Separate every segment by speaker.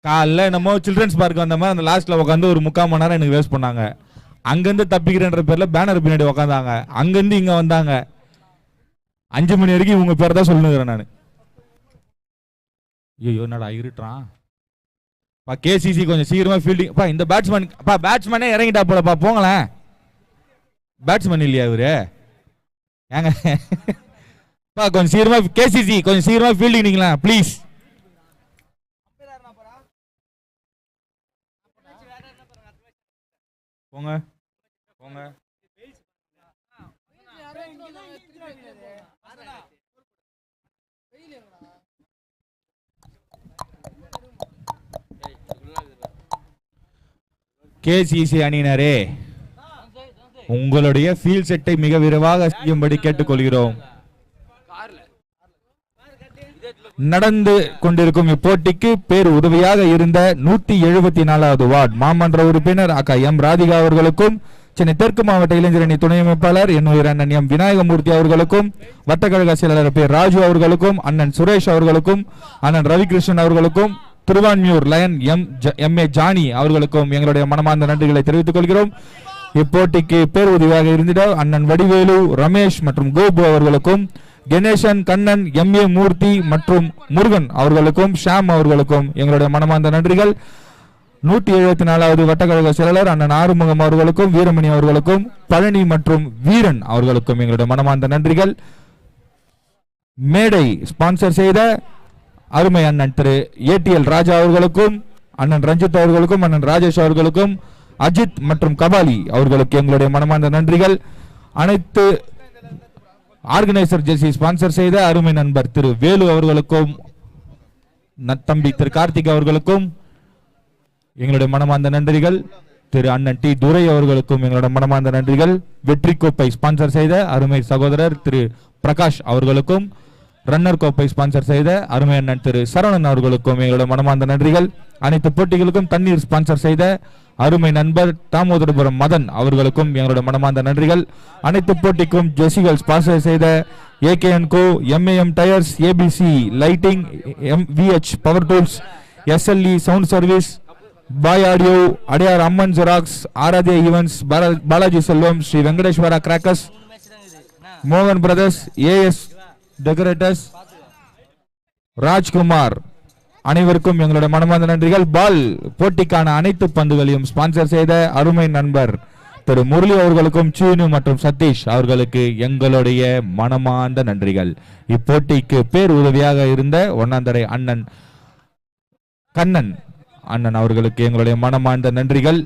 Speaker 1: காலைல என்னமோ children's park வந்த மாதிரி அந்த லாஸ்ட்ல உட்காந்து ஒரு 3/4 மணி நேரம் எனக்கு வேஸ்ட் பண்ணாங்க. அங்கிருந்து தப்பிக்கிறேன்ற பேர்ல பேனர் பின்னாடி உட்காந்தாங்க. அங்கிருந்து இங்க வந்தாங்க. 5 மணி வரைக்கும் இவங்க பேர் தான் சொல்லுங்கிறேன் நான். ஐயோ என்னடா இருட்டான். கேசிசி கொஞ்சம் சீக்கிரமா ஃபீல்டிங். இந்த பேட்ஸ்மேனே இறங்கிட்டா போலப்பா, போங்களேன். பேட்ஸ்மேன் இல்லையா இவரு? ஏங்க கொஞ்சம் சீக்கிரமா கேசிசி கொஞ்சம் சீக்கிரமா ஃபீல்டிங் நீங்களா ப்ளீஸ். போங்க போங்க. கேசிசி அணியினரே, உங்களுடைய ஃபீல்ட் செட்டை மிக விரைவாக செய்யும்படி கேட்டுக்கொள்கிறோம். நடந்து கொண்டிருக்கும் இப்போட்டிக்கு பேர் உதவியாக இருந்த 174வது வார்டு மாமன்ற உறுப்பினர் அக்கா எம் ராதிகா அவர்களுக்கும், சென்னை தெற்கு மாவட்ட இளைஞரணி துணை அமைப்பாளர் என்னுயிர் அண்ணன் எம் விநாயகமூர்த்தி அவர்களுக்கும், வட்டக்கழக செயலாளர் பேர் ராஜு அவர்களுக்கும், அண்ணன் சுரேஷ் அவர்களுக்கும், அண்ணன் ரவிகிருஷ்ணன் அவர்களுக்கும், Thiruvanmiyur lion M A Johnny அவர்களுக்கும் எங்களுடைய மனமார்ந்த நன்றிகளை தெரிவித்துக் கொள்கிறோம். இப்போட்டிக்கு பேர் உதவியாக இருந்திட அண்ணன் வடிவேலு, ரமேஷ் மற்றும் கோபு அவர்களுக்கும், கணேசன், கண்ணன், எம் ஏ மூர்த்தி மற்றும் முருகன் அவர்களுக்கும், ஷாம் அவர்களுக்கும் எங்களுடைய மனமார்ந்த நன்றிகள். 174வது வட்டக்கழக செயலாளர் அண்ணன் ஆறுமுகம் அவர்களுக்கும், வீரமணி அவர்களுக்கும், பழனி மற்றும் வீரன் அவர்களுக்கும் எங்களுடைய மனமார்ந்த நன்றிகள். மேடை ஸ்பான்சர் செய்த அருமை அண்ணன் திரு ஏடிஎல் ராஜா அவர்களுக்கும், அண்ணன் ரஞ்சித் அவர்களுக்கும், அண்ணன் ராஜேஷ் அவர்களுக்கும், அஜித் மற்றும் கபாலி அவர்களுக்கு எங்களுடைய மனமார்ந்த நன்றிகள். அனைத்து ஆர்கனைசர் ஜெர்சி ஸ்பான்சர் செய்த அருமை நண்பர் திரு வேலு அவர்களுக்கும், தம்பி திரு கார்த்திக் அவர்களுக்கும் எங்களுடைய மனமார்ந்த நன்றிகள். திரு அண்ணன் டி துரை அவர்களுக்கும் எங்களுடைய மனமார்ந்த நன்றிகள். வெற்றி கோப்பை ஸ்பான்சர் செய்த அருமை சகோதரர் திரு பிரகாஷ் அவர்களுக்கும், ரன்னர் கோப்பை ஸ்பான்சர் செய்த அருமை அண்ணன் திரு சரவணன் அவர்களுக்கும் எங்களுடைய மனமார்ந்த நன்றிகள். அனைத்து போட்டிகளுக்கும் தண்ணீர் ஸ்பான்சர் செய்த அருமை நண்பர் தாமோதரபுரம் மதன் அவர்களுக்கும் எங்களுடைய மனமார்ந்த நன்றிகள். அனைத்து போட்டிக்கும் ஜெர்சிகள் ஸ்பான்சர் செய்த AKN co, MAM tyres, ABC lighting, MVH power tools, SLE sound service, boy audio, Adyar Amman Xerox, Aradhya events, Balaji Selvam, Sri Venkateswara crackers, மோகன் பிரதர்ஸ், ஏஎஸ் டெக்கரேட்டர்ஸ், ராஜ்குமார் அனைவருக்கும் எங்களுடைய மனமார்ந்த நன்றிகள். பால் போட்டிக்கான அனைத்து பந்துகளையும் ஸ்பான்சர் செய்த அருமை நண்பர் திரு முரளி அவர்களுக்கும், சீனு மற்றும் சதீஷ் அவர்களுக்கு எங்களுடைய மனமார்ந்த நன்றிகள். இப்போட்டிக்கு பேர் உதவியாக இருந்த ஒன்னாந்தரை அண்ணன் கண்ணன் அண்ணன் அவர்களுக்கு எங்களுடைய மனமார்ந்த நன்றிகள்.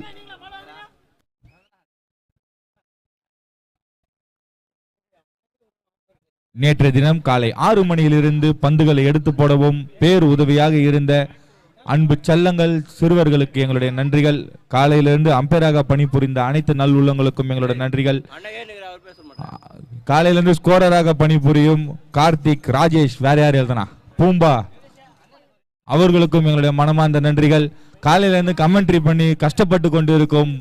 Speaker 1: நேற்றைய தினம் காலை 6 மணியிலிருந்து பந்துகளை எடுத்து போடவும் பேர் உதவியாக இருந்த அன்பு செல்லங்கள் சிறுவர்களுக்கு எங்களுடைய நன்றிகள். காலையிலிருந்து அம்பையராக பணிபுரிந்த அனைத்து நல் உள்ளங்களுக்கும் எங்களுடைய நன்றிகள். காலையிலிருந்து ஸ்கோரராக பணிபுரியும் கார்த்திக், ராஜேஷ், வேற யார் எழுதனா பூம்பா அவர்களுக்கும் எங்களுடைய மனமார்ந்த நன்றிகள். காலையிலிருந்து கமெண்ட்ரி பண்ணி கஷ்டப்பட்டு கொண்டிருக்கும்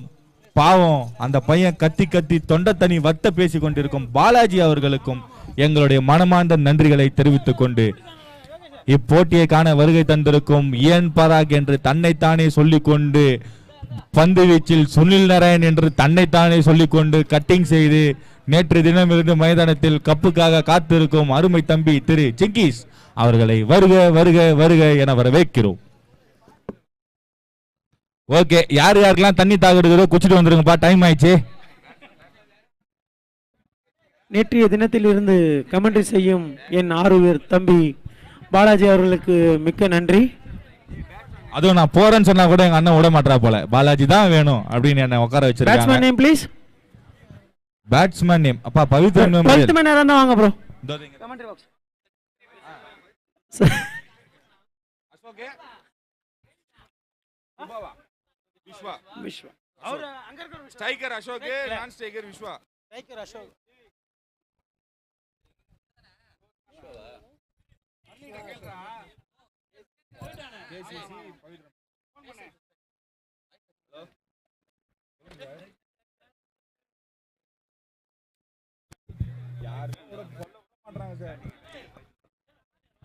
Speaker 1: பாவம் அந்த பையன் கத்தி கத்தி தொண்டை தனி வத்த பேசி கொண்டிருக்கும் பாலாஜி அவர்களுக்கும் எங்களுடைய மனமார்ந்த நன்றிகளை தெரிவித்துக் கொண்டு இப்போட்டியை காண வருகை தந்திருக்கும் இயன் பராக் என்று தன்னைத்தானே சொல்லிக்கொண்டு, பந்து வீச்சில் சுனில் நாராயண் என்று தன்னைத்தானே சொல்லிக்கொண்டு கட்டிங் செய்து நேற்று தினம் இருந்து மைதானத்தில் கப்புக்காக காத்திருக்கும் அருமை தம்பி திரு சிங்கிஸ் அவர்களை வருக வருக வருக என வரவேற்கிறோம். ஓகே, யார் யாருக்கெல்லாம் தண்ணி தாக்குறதோ குச்சிட்டு வந்துருங்கப்பா, டைம் ஆயிடுச்சு.
Speaker 2: நேற்றைய தினத்தில் இருந்து கமெண்ட்ரி செய்யும் என் ஆறுவர் தம்பி பாலாஜி அவர்களுக்கு மிக்க நன்றி.
Speaker 1: அதுவும் நான் போறேன்னு சொன்னா கூட எங்க அண்ணன் விட மாட்டா போல, பாலாஜி தான் வேணும் அப்படின்னு என்ன உட்கார வச்சிருக்காங்க.
Speaker 2: Batsman name please.
Speaker 1: Batsman name அப்பா பவித்ரன் நேம்.
Speaker 2: பேட்ஸ்மேன் யாரா இருந்தா வாங்க bro. Commentary box.
Speaker 1: Ashoke Vishwa Vishwa
Speaker 2: Vishwa
Speaker 1: அவர் அங்க இருக்க ஸ்ட்ரைக்கர் அசோகே, நான் ஸ்ட்ரைக்கர் விஸ்வா.
Speaker 2: ஸ்ட்ரைக்கர் அசோக்.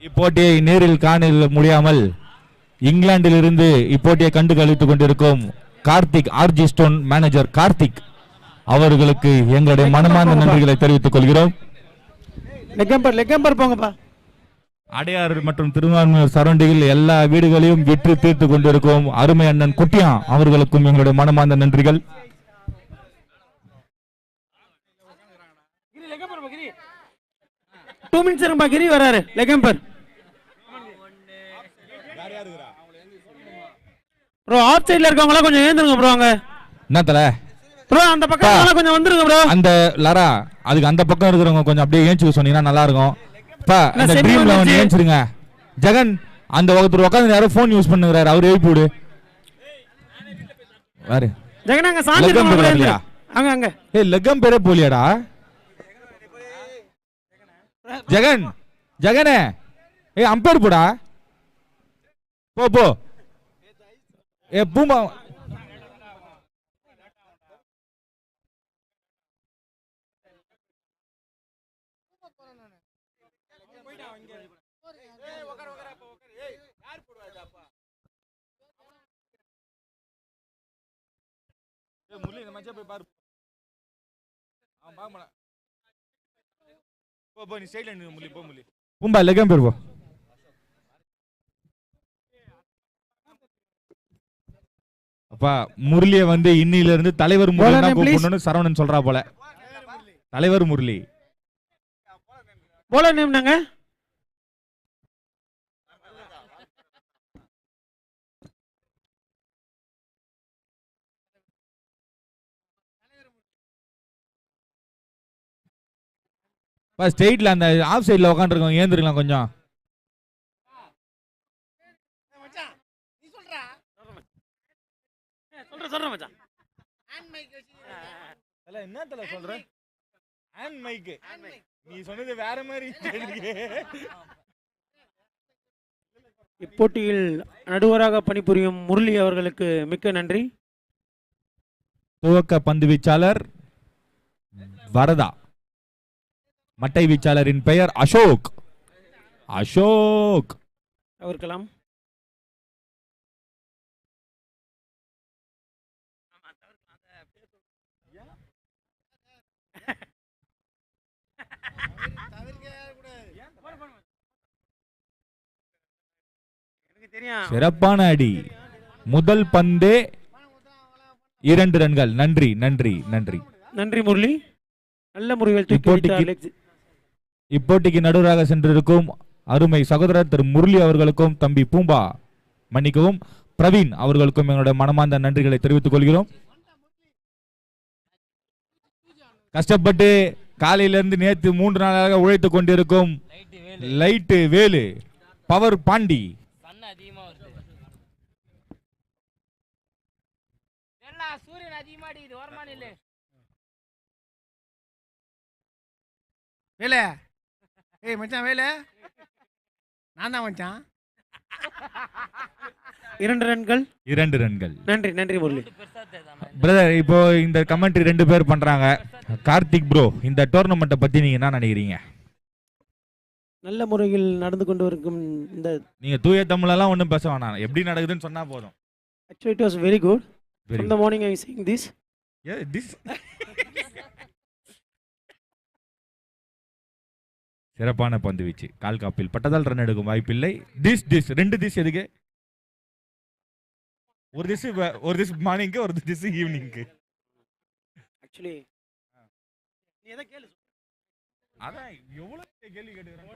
Speaker 1: இப்போட்டியை நேரில் காண முடியாமல் இங்கிலாந்திலிருந்து இப்போட்டியை கண்டு கழித்துக் கொண்டிருக்கும் Karthik RG stone manager Karthik அவர்களுக்கு எங்களுடைய மனமார்ந்த நன்றிகளை தெரிவித்துக் கொள்கிறோம்.
Speaker 2: லெக்கம்பர் போங்கப்பா.
Speaker 1: அடையார் மற்றும் திருவாரூர் சரௌண்டிங்கில் எல்லா வீடுகளையும் விற்று தீர்த்து கொண்டிருக்கும் அருமை அண்ணன் குட்டியா அவர்களுக்கும் எங்களுடைய மனமார்ந்த நன்றிகள்.
Speaker 2: கிரி வராரு. லெக்கம்பர் ப்ரோ ஆஃப் சைடுல இருக்கவங்களா கொஞ்சம் ஏந்துருங்க ப்ரோ. அங்க
Speaker 1: என்ன தல
Speaker 2: ப்ரோ அந்த பக்கம் கொஞ்சம் வந்துருங்க ப்ரோ.
Speaker 1: அந்த லரா அதுக்கு அந்த பக்கம் இருக்கிறவங்க கொஞ்சம் அப்படியே ஏஞ்சி சொன்னீங்கன்னா நல்லா இருக்கும். அந்த ட்ரீம் 11 ஏஞ்சிருங்க. ஜெகன் அந்த ஒருத்தர் உட்கார்ந்து யாரோ போன் யூஸ் பண்ணுகிறாரு, அவர் எழுப்பி விடு. வேற
Speaker 2: ஜெகன் அங்க சாஞ்சிருங்க. அங்க அங்க
Speaker 1: ஏய் லெக்கம் பேரே போலியாடா ஜெகன். ஜெகனே ஏய் அம்பேர் போடா. போ போ. ஏ பூமா முரளி இந்த மச்சா போய் பாரு. போ நீ சைடுல நின்னு முரளி போ. முரளி பூம்பா லெக்கம் பேர் போ. அப்பா முரளியை வந்து இன்னில இருந்து தலைவர் முரளி தான் கூப்பிடணும்னு சரவணன் சொல்றா போல. தலைவர் முரளி
Speaker 2: போல நேம்னாங்க.
Speaker 1: ஸ்டேட்ல அந்த ஆஃப் சைடுல உட்காந்துருக்கோம், ஏந்திருக்கலாம் கொஞ்சம். என்ன தல சொல்ற? ஹேண்ட் மைக் நீ சொன்னது வேற மாதிரி.
Speaker 2: இப்போட்டியில் நடுவராக பணிபுரியும் முரளி அவர்களுக்கு மிக்க நன்றி.
Speaker 1: துவக்க பந்து வீச்சாளர் வரதா, மட்டை வீச்சாளரின் பெயர் அசோக். அசோக்
Speaker 2: அவர்களாம்.
Speaker 1: சிறப்பான அடி. முதல் பந்தே 2 ரன்கள். நன்றி நன்றி நன்றி
Speaker 2: நன்றி முரளி. நல்ல முறையில்
Speaker 1: இப்போட்டிக்கு நடுவராக சென்றிருக்கும் அருமை சகோதரர் திரு முரளி அவர்களுக்கும் தம்பி பூம்பா மன்னிக்கவும் பிரவீன் அவர்களுக்கும் எங்களுடைய மனமார்ந்த நன்றிகளை தெரிவித்துக் கொள்கிறோம். கஷ்டப்பட்டு காலையிலிருந்து நேற்று 3 நாளாக உழைத்துக் கொண்டிருக்கும் லைட்டு வேலு, பவர் பாண்டி,
Speaker 3: வேலை ஏய் மச்சான் வேலை நான் தான் மச்சான்.
Speaker 2: 2 ரன்கள்.
Speaker 1: 2 ரன்கள்.
Speaker 2: நன்றி நன்றி முரளி.
Speaker 1: பிரதர் இப்போ இந்த கமெண்ட்ரி 2 பேர் பண்றாங்க. கார்த்திக் ப்ரோ இந்த டோர்னமெண்ட்டை பத்தி நீங்க என்ன நினைக்கிறீங்க?
Speaker 2: நல்ல முறையில் நடந்து கொண்டு இருக்கும். இந்த
Speaker 1: நீங்க தூய தமிழெல்லாம் ஒன்றும் பேச வேணாம், எப்படி நடக்குதுன்னு சொன்னா போதும்.
Speaker 2: Actually it was very good. From the morning I was saying this.
Speaker 1: Yeah, this. சிறப்பான பந்து வீச்சு. கால் காப்பில் பட்டதால் ரன் எடுக்கும் வாய்ப்பில்லை. திஸ் 2 திஸ் எதுக்கு? ஒரு திஸ் மார்னிங்க்கு, ஒரு திஸ் ஈவினிங்க்கு.
Speaker 2: Actually நீ எதை கேளு.
Speaker 1: அதான் எவ்வளவு கேள்வி கேட்டுக்கறேன்.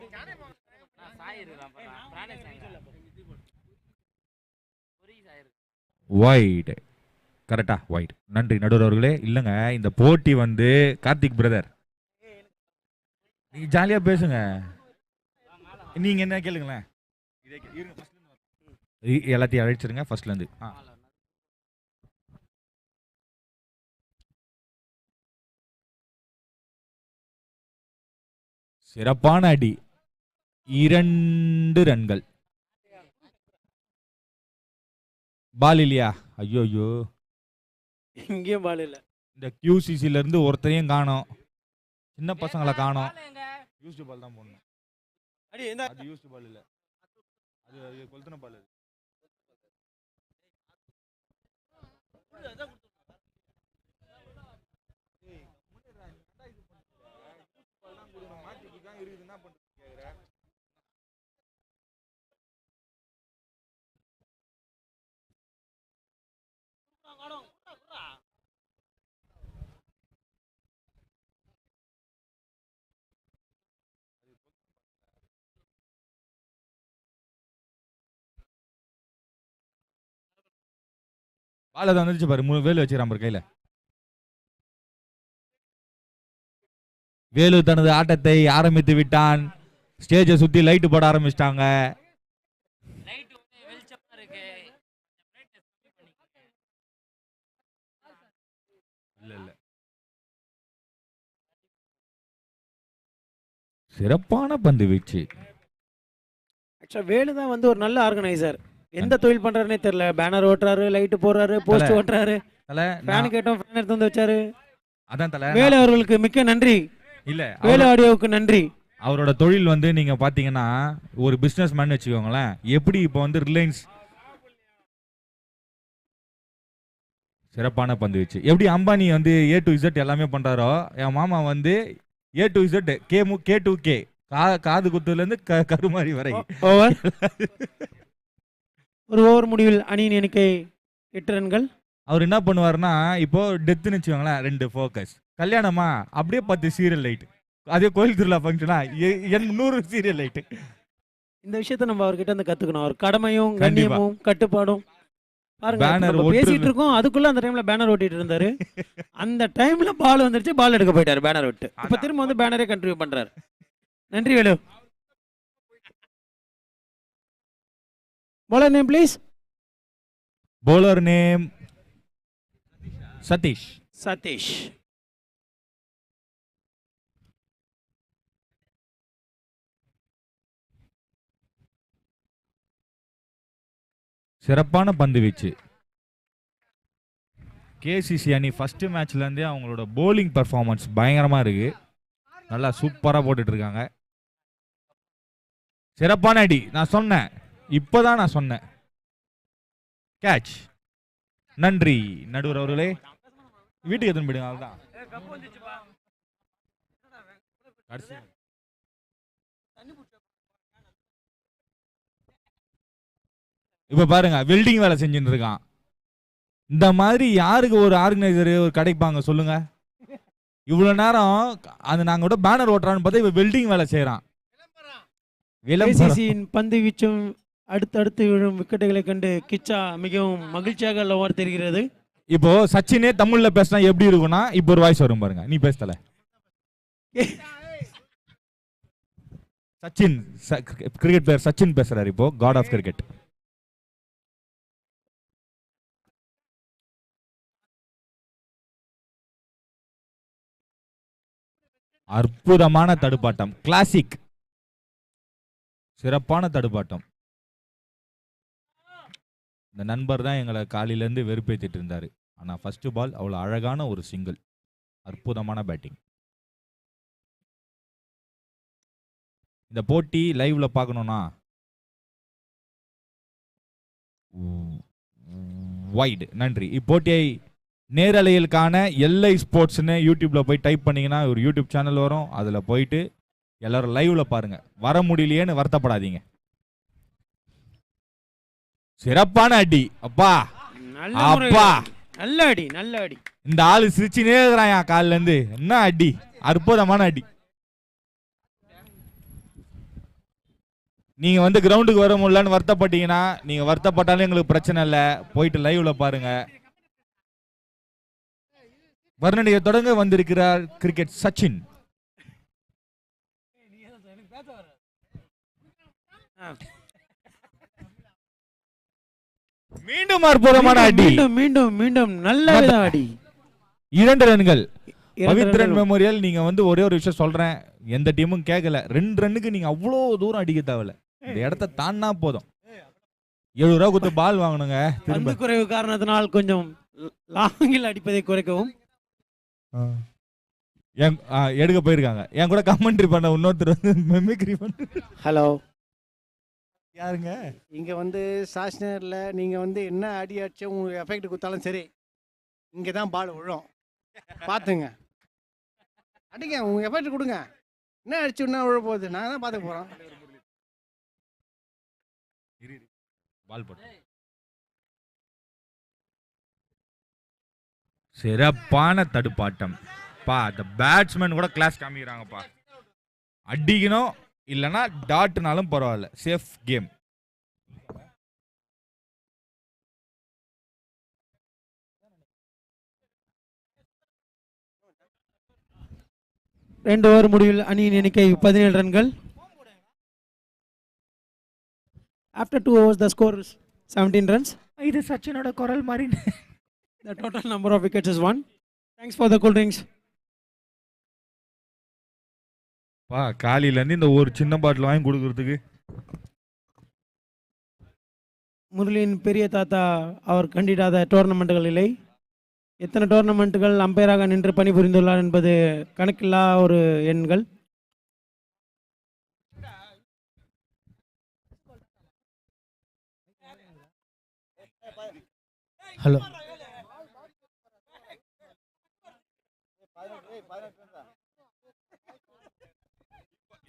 Speaker 1: வைட் கரெக்டா? வைட். நன்றி நடுவர் அவர்களே. இல்லைங்க இந்த போட்டி வந்து கார்த்திக் பிரதர் நீங்க ஜாலியா பேசுங்க. நீங்க என்ன கேளுங்களேன். எல்லாத்தையும் அழைச்சிருங்க ஃபர்ஸ்ட்ல இருந்து. சிறப்பான அடி. 2 ரன்கள். பால் இல்லையா? ஐயோ ஐயோ
Speaker 2: இங்கேயும் பால் இல்ல.
Speaker 1: இந்த QCCல இருந்து ஒருத்தரையும் காணோம். சின்ன பசங்களை காணோம். யூஸ்டு பால் தான் போடணும். அது யூஸ்டு பால் இல்ல, அது கொளுத்துன பால். பால் அதை வந்துருச்சு பாரு, வேலு வச்சுக்கிறான் பாரு கையில. வேலு தனது ஆட்டத்தை ஆரம்பித்து விட்டான். ஸ்டேஜை சுத்தி லைட் போட ஆரம்பிச்சிட்டாங்க. சிறப்பான பந்து வீச்சு.
Speaker 2: ஆக்சுவலா வேலு தான் வந்து ஒரு நல்ல ஆர்கனைசர். எந்த தொழில் பண்றாருன்னே தெரியல. பேனர் ஓட்டுறாரு, லைட் போடுறாரு, போஸ்ட் ஓட்டுறாரு, ஃபேன் கேட்டோம் ஃபேன் எடுத்து வந்து வச்சாரு.
Speaker 1: அதான் தல,
Speaker 2: வேலு அவர்களுக்கு மிக்க நன்றி.
Speaker 1: இல்ல
Speaker 2: வேலு ஆடியோவுக்கு நன்றி.
Speaker 1: அவரோட தொழில் வந்து நீங்க பாத்தீங்கன்னா ஒரு பிசினஸ் மேன் வச்சுக்கோங்களேன். எப்படி இப்போ வந்து ரிலையன்ஸ் சிறப்பான பந்து வச்சு எப்படி அம்பானி வந்து A to Z எல்லாமே பண்றாரோ, என் மாமா வந்து A to Z K to K, காது குத்துல இருந்து கருமாரி வரை.
Speaker 2: ஓவர். ஒரு ஓவர் முடிவில் அணியின் எண்ணிக்கை 8 ரன்கள்.
Speaker 1: அவர் என்ன பண்ணுவாருன்னா, இப்போ டெத்துன்னு வச்சுக்கோங்களேன் 2 ஃபோக்கஸ், கல்யாணமா அப்படியே 10 சீரியல் லைட், அதே கோயில் திருவிழா ஃபங்க்ஷனா 100 சீரியல் லைட்.
Speaker 2: இந்த விஷயத்தை நம்ம அவர்கிட்ட இருந்து கத்துக்கணும். அவர் கடமையும் கண்ணியமும் கட்டுப்பாடும். பாருங்க,
Speaker 1: பேனர்
Speaker 2: நம்ம பேசிட்டு இருக்கோம், அதுக்குள்ள அந்த டைம்ல பேனர் ஓட்டிட்டு இருந்தாரு. அந்த டைம்ல பால் வந்துருச்சு, பால் எடுக்க போயிட்டாரு பேனர் விட்டு. இப்ப திரும்ப வந்து பேனரே கண்டினியூ பண்றாரு. நன்றி Velu. bowler name please.
Speaker 1: bowler name Satish.
Speaker 2: Satish.
Speaker 1: சிறப்பான பந்து வீச்சு. கேசிசி அணி ஃபர்ஸ்ட் மேட்ச்ல இருந்தே அவங்களோட போலிங் பெர்ஃபார்மன்ஸ் பயங்கரமா இருக்கு. நல்லா சூப்பரா போட்டுட்டு இருக்காங்க. சிறப்பான அடி. நான் சொன்னேன், இப்பதான் நான் சொன்னேன். கேட்ச். நன்றி நடுவர் அவர்களே. வீட்டுக்கு எத்தனை போயிடுங்க. அதுதான் இப்ப பாருங்க, வெல்டிங் வேலை செஞ்சுட்டு இருக்கான். இந்த மாதிரி யாருக்கு ஒரு ஆர்கனைசர் ஒரு கிடைப்பாங்க சொல்லுங்க? இவ்வளவு நேரம் அது நாங்க கூட பேனர் ஓட்டுறான்னு பார்த்தா இவ வெல்டிங் வேலை செய்யறான்.
Speaker 2: பந்து வீச்சும் அடுத்தடுத்து விழும் விக்கெட்டுகளை கண்டு கிச்சா மிகவும் மகிழ்ச்சியாக லவர் தெரிகிறது.
Speaker 1: இப்போ சச்சினே தமிழ்ல பேசினா எப்படி இருக்கும்னா, இப்போ ஒரு வாய்ஸ் வரும் பாருங்க. நீ பேசல. சச்சின் கிரிக்கெட் பிளேயர் சச்சின் பேசுறாரு இப்போ, காட் ஆஃப் கிரிக்கெட். அற்புதமான தடுப்பாட்டம், கிளாசிக், சிறப்பான தடுப்பாட்டம். இந்த நண்பர் தான் எங்களை காலையில இருந்து வெறுப்பேத்திட்டு இருந்தாரு. ஆனா ஃபர்ஸ்ட் பால் அவ்வளவு அழகான ஒரு சிங்கிள், அற்புதமான பேட்டிங். இந்த போட்டி லைவ்ல பார்க்கணும்னா வைடு. நன்றி. இப்போட்டியை நேரலையில் காண எல்ஐ ஸ்போர்ட்ஸ்னு யூடியூப்ல போய் டைப் பண்ணீங்கன்னா ஒரு யூடியூப் சேனல் வரும். அதுல போயிட்டு எல்லாரும் லைவ்ல பாருங்க. வர முடியலையேன்னு வருத்தப்படாதீங்க. சிறப்பான அடி. அப்பா அப்பா,
Speaker 2: நல்ல அடி, நல்ல அடி.
Speaker 1: இந்த ஆளு சிரிச்சுனே இருக்கிறான் காலில இருந்து. என்ன அடி, அற்புதமான அடி. நீங்க வந்து கிரவுண்டுக்கு வர முடியலன்னு வருத்தப்பட்டீங்கன்னா, நீங்க வருத்தப்பட்டாலும் எங்களுக்கு பிரச்சனை இல்லை, போயிட்டு லைவ்ல பாருங்க. வர்ணனையை தொடங்க வந்திருக்கிறார் கிரிக்கெட் சச்சின். மீண்டும் அற்புதமான அடி.
Speaker 2: மீண்டும் மீண்டும் நல்ல அடி.
Speaker 1: 2 ரன்கள். பவித்ரன் மெமோரியல். நீங்க வந்து ஒரே ஒரு விஷயம் சொல்றேன், எந்த டீமும் கேட்கல. 2 ரன்னுக்கு நீங்க அவ்வளவு தூரம் அடிக்க தேவையில்ல. இந்த இடத்த தாண்டா போதும். 7 ரூபா கொடுத்து பால் வாங்கணுங்க.
Speaker 2: பந்து குறைவு காரணத்தினால் கொஞ்சம் லாங்கில் அடிப்பதை குறைக்கவும்
Speaker 1: எடுக்க போயிருக்காங்க. என் கூட கமெண்ட்ரி பண்ண இன்னொருத்தர் வந்து மெமிக்ரி பண்ண.
Speaker 4: ஹலோ,
Speaker 3: யாருங்க?
Speaker 4: இங்கே வந்து சாஸ்னரில் நீங்கள் வந்து என்ன அடி அடிச்சு உங்களுக்கு எஃபெக்ட் கொடுத்தாலும் சரி,
Speaker 3: இங்கே தான் பால் விழும், பார்த்துங்க. அடிங்க, உங்கள் எஃபர்ட் கொடுங்க. என்ன அடிச்சு என்ன விழ போகுது, நாங்கள் தான் பார்த்துக்க போகிறோம்.
Speaker 1: பால் போட்டு சிறப்பான தடுப்பாட்டம் பா. அந்த பேட்ஸ்மேன் கூட கிளாஸ் காமிக்கிறாங்கப்பா. அடிக்கணும் இல்லைன்னா டாட்னாலும் பரவாயில்ல, சேஃப் கேம்.
Speaker 2: ரெண்டு ஓவர் முடிவில் அணியின் எண்ணிக்கை 17 ரன்கள். After 2 overs the score is 17 runs. இது சச்சினோட குரல் மாதிரி. The total number of wickets is 1. Thanks for the cool drinks.
Speaker 1: பா காலையிலேருந்து இந்த ஒரு சின்ன பாட்டில் வாங்கி கொடுக்கறதுக்கு.
Speaker 2: முரளியின் பெரிய தாத்தா அவர் கண்டிடாத டோர்னமெண்ட்டுகள் இல்லை. எத்தனை டோர்னமெண்ட்டுகள் அம்பையராக நின்று பணிபுரிந்துள்ளார் என்பது கணக்கில்லா ஒரு எண்கள். ஹலோ,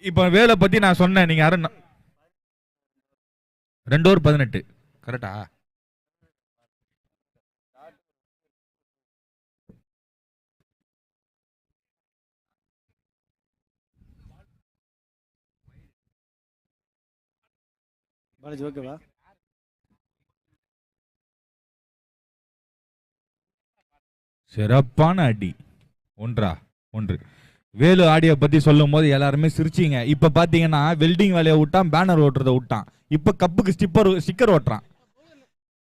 Speaker 1: இப்போ வேலை பத்தி நான் சொன்னேன், நீங்க யாரும் 2 over 18 கரெக்டா?
Speaker 2: பாலாஜி ஓகேவா?
Speaker 1: சிறப்பான அடி. 1-1. வேலு ஆடியோ பத்தி சொல்லும் போது எல்லாருமே சிரிச்சிங்க. இப்ப பாத்தீங்கன்னா வெல்டிங் வேலையை விட்டான், பேனர் ஓட்டுறத விட்டான். இப்ப கப்புக்கு ஸ்டிக்கர் ஓட்டுறான்,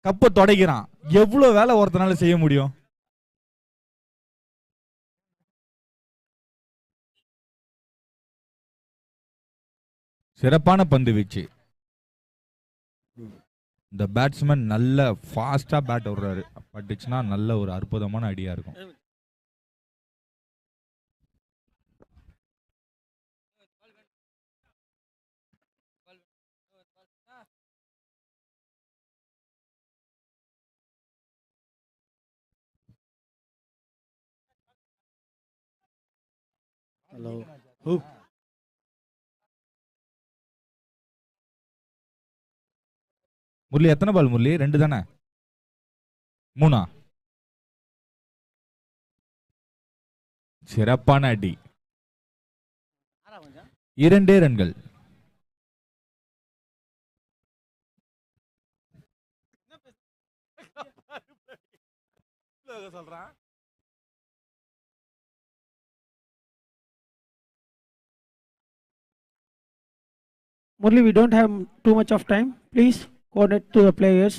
Speaker 1: கப்பை தொடைக்கிறான். எவ்வளவு வேலை ஒருத்தனால செய்ய முடியும்? சிறப்பான பந்து வீச்சு. இந்த பேட்ஸ்மேன் நல்ல ஃபாஸ்டா பேட் விடுறாரு. பட்டுச்சுன்னா நல்ல ஒரு அற்புதமான அடியா இருக்கும்.
Speaker 2: ஹலோ,
Speaker 1: முரளி எத்தனை பால் முரளி? 2 தானே? 3? சிறப்பான அடி. 2 ரன்கள்.
Speaker 2: Murli, we don't have too much of time. Please coordinate to the players.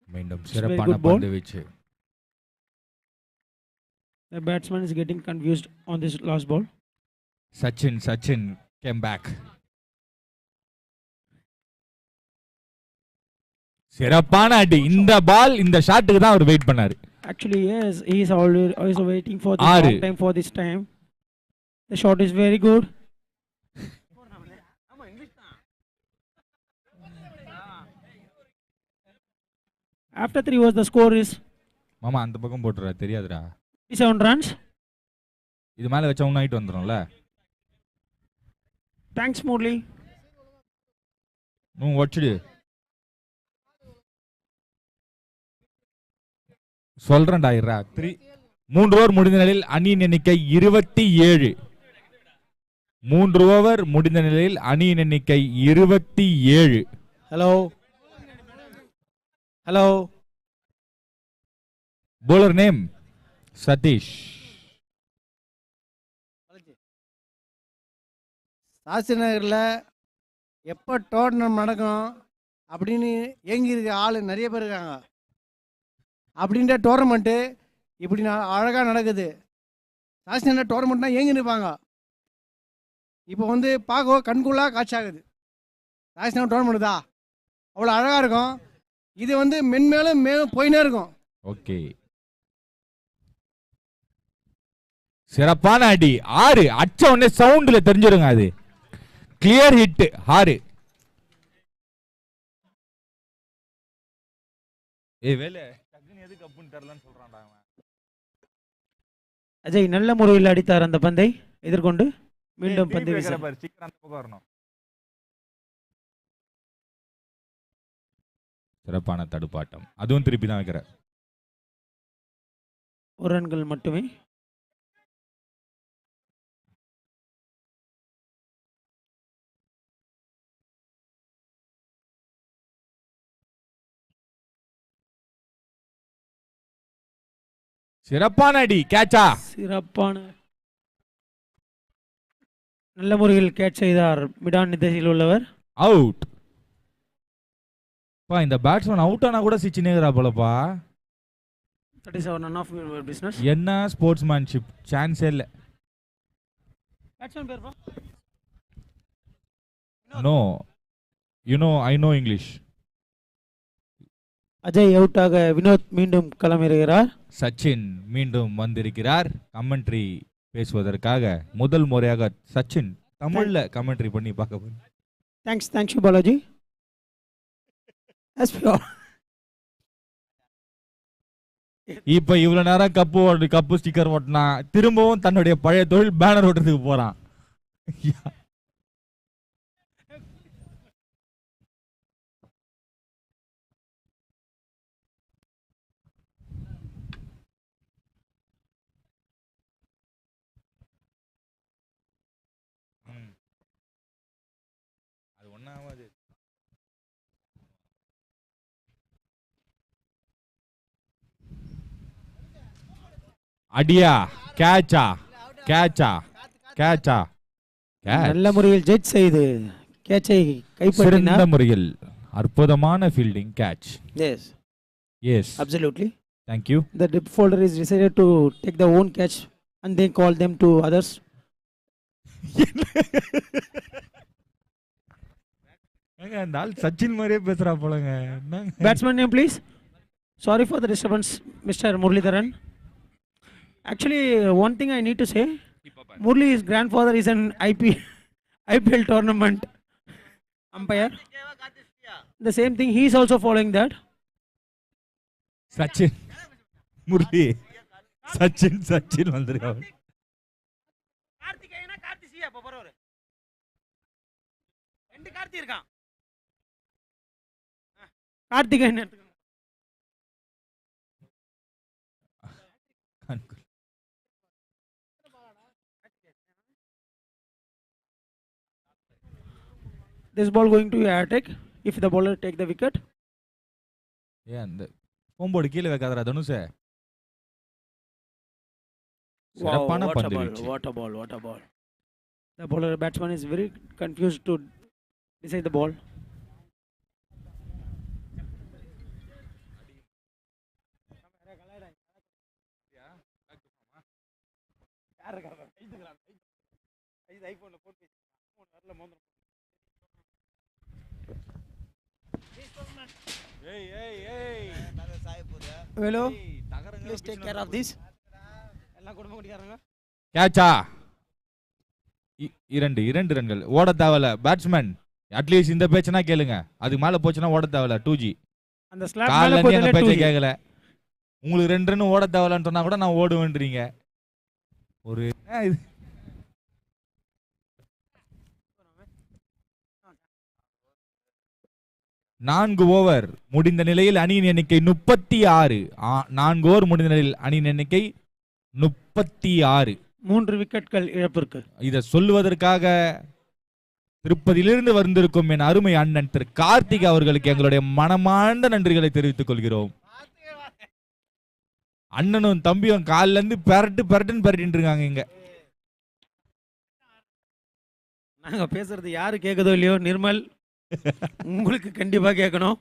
Speaker 1: மீண்டும்
Speaker 2: very
Speaker 1: சிறப்பான
Speaker 2: good ball.
Speaker 1: பந்து வீச்சு.
Speaker 2: The batsman is getting confused on this last ball.
Speaker 1: Sachin came back. சிறப்பான அடி. இந்த பால் இந்த ஷாட்டுக்கு தான் அவர் வெயிட் பண்ணாரு.
Speaker 2: Actually, yes, he is also waiting for this
Speaker 1: ஆறு.
Speaker 2: long time for this time. The shot is very good. After 3 overs, the score is
Speaker 1: மாமா அந்த பக்கம் போட்டுறா, தெரியாதுடா.
Speaker 2: 37 runs.
Speaker 1: இது மேல வச்சா உன் நைட் வந்துரும்ல.
Speaker 2: Thanks, Murli.
Speaker 1: நீ வச்சிடு. சொல்றேன்டா இருடா. 3 ஓவர் முடிந்த நிலையில் அணியின் எண்ணிக்கை 27. 3 ஓவர் முடிந்த நிலையில் அணியின் எண்ணிக்கை 27.
Speaker 3: Hello,
Speaker 1: bowler name Satish.
Speaker 3: Shastri நகரில் எப்போ டோர்னமெண்ட் நடக்கும் அப்படின்னு ஏங்கியிருக்க ஆள் நிறைய பேர் இருக்காங்க. அப்படின்ற டோர்னமெண்ட்டு இப்படி அழகாக நடக்குது. சாஸ்திரி நகர் டோர்னமெண்ட்னா ஏங்கி நிற்பாங்க. இப்போ வந்து பார்க்க கண்குள்ளாக காட்சியாகுது. சாஸ்திரி நகர் டோர்னமெண்ட் தான் அவ்வளோ அழகாக இருக்கும். இது வந்து மென்மேலும் மேலும் போயினே இருக்கும்.
Speaker 1: ஓகே, சிறப்பான அடி 6 அச்ச உடனே சவுண்ட்ல தெரிஞ்சிருங்க அது கிளியர் ஹிட் 6. வேலை எதுக்கு அப்புன்னு தெரியலன்னு சொல்றான்டா அவன்.
Speaker 2: அஜய் நல்ல முறையில் அடித்தார் அந்த பந்தை எதிர்கொண்டு மீண்டும் பந்து வீச.
Speaker 1: சிறப்பான தடுப்பாட்டம், அதுவும் திருப்பி தான் வைக்கிற.
Speaker 2: 1 ரன்கள் மட்டுமே.
Speaker 1: சிறப்பான அடி கேட்சா.
Speaker 2: சிறப்பான நல்ல முறையில் கேட்ச் செய்தார் மிடான் திசையில் உள்ளவர்.
Speaker 1: அவுட். பா இந்த பேட்ஸ்மேன் அவுட் ஆனா கூட சிச்சினேங்கறா போலப்பா.
Speaker 2: That is our none of your business.
Speaker 1: என்ன ஸ்போர்ட்ஸ்மேன்ஷிப் சான்ஸே இல்ல.
Speaker 2: பேட்ஸ்மேன் பேர் பா.
Speaker 1: No you know I know English.
Speaker 2: Ajay அவுட்டாக வினோத் மீண்டும் களமிறங்குகிறார்.
Speaker 1: சச்சின் மீண்டும் வந்திருக்கிறார் கமெண்ட்ரி பேசுவதற்காக. முதல் முறையாக சச்சின் தமிழ்ல கமெண்ட்ரி பண்ணி பார்க்க போறோம்.
Speaker 2: Thanks you Balaji.
Speaker 1: இப்ப இவ்வளவு நேரம் கப்பு ஸ்டிக்கர் ஓட்டினா திரும்பவும் தன்னுடைய பழைய தொழில் பேனர் ஓட்டுறதுக்கு போறான். அது ஒண்ணாவது அடியா கேட்சா கேட்சா கேட்சா
Speaker 2: நல்ல முறையில் ஜட்ஜ் செய்து கேட்சை கைப்பற்றினார்.
Speaker 1: சிறந்த முறையில் அற்புதமான fielding catch. Yes
Speaker 2: absolutely.
Speaker 1: Thank you.
Speaker 2: The dip folder is decided to take the own catch and then call them to others.
Speaker 1: ஏங்க இந்த ஆள் சச்சின் மாதிரியே பேசுறா போலங்க.
Speaker 2: Batsman name please. Sorry for the disturbance, Mr. Muralidharan. Actually, one thing I need to say, Murali's grandfather is an IPL tournament umpire. The same thing, he is also following that.
Speaker 1: Sachin Murali Sachin வந்திருக்காங்க.
Speaker 2: கார்த்திகேயனா கார்த்தி சியா போறவரு ரெண்டு கார்த்தி இருக்கான். கார்த்திகேயன் எடுத்துக்கங்க. This ball going to attack if the bowler take the wicket.
Speaker 1: ஏன் இந்த போம்போடு கீழே வைக்காதடா தனுஷ. சிறப்பான பந்து வீச்சு.
Speaker 2: What a ball. The bowler batsman is very confused to decide the ball. Hello, please take care of this. எல்லாம் குடும்ப குடிக்காரங்க.
Speaker 1: கேட்சா. 2 ரன்கள். ஓட தேவல பேட்ஸ்மேன். அட்லீஸ்ட் இந்த பேச்சனா கேளுங்க. அதுக்கு மேல போச்சுனா ஓட தேவல 2G.
Speaker 2: அந்த ஸ்லாப் மேல போதல 2G.
Speaker 1: பேச்ச கேக்கல. உங்களுக்கு 2 ரன் ஓட தேவலன்னு சொன்னா கூட நான் ஓடுவேன்றீங்க. ஒரு இது 4 ஓவர் முடிந்த நிலையில் அணியின் எண்ணிக்கை 36. 4 ஓவர் முடிந்த நிலையில் அணியின் எண்ணிக்கை 36.
Speaker 2: 3 விக்கெட்கள் இழப்பிற்கு.
Speaker 1: இதை சொல்லுவதற்காக திருப்பதியிலிருந்து வந்திருக்கும் என் அருமை அண்ணன் திரு கார்த்திக் அவர்களுக்கு எங்களுடைய மனமார்ந்த நன்றிகளை தெரிவித்துக் கொள்கிறோம். அண்ணனும் தம்பியும் காலில இருந்து பெரட்டுன்னு இருக்காங்க. இங்க
Speaker 2: நாங்க பேசுறது யாரு கேக்குதோ இல்லையோ, நிர்மல் உங்களுக்கு கண்டிப்பா கேட்கணும்.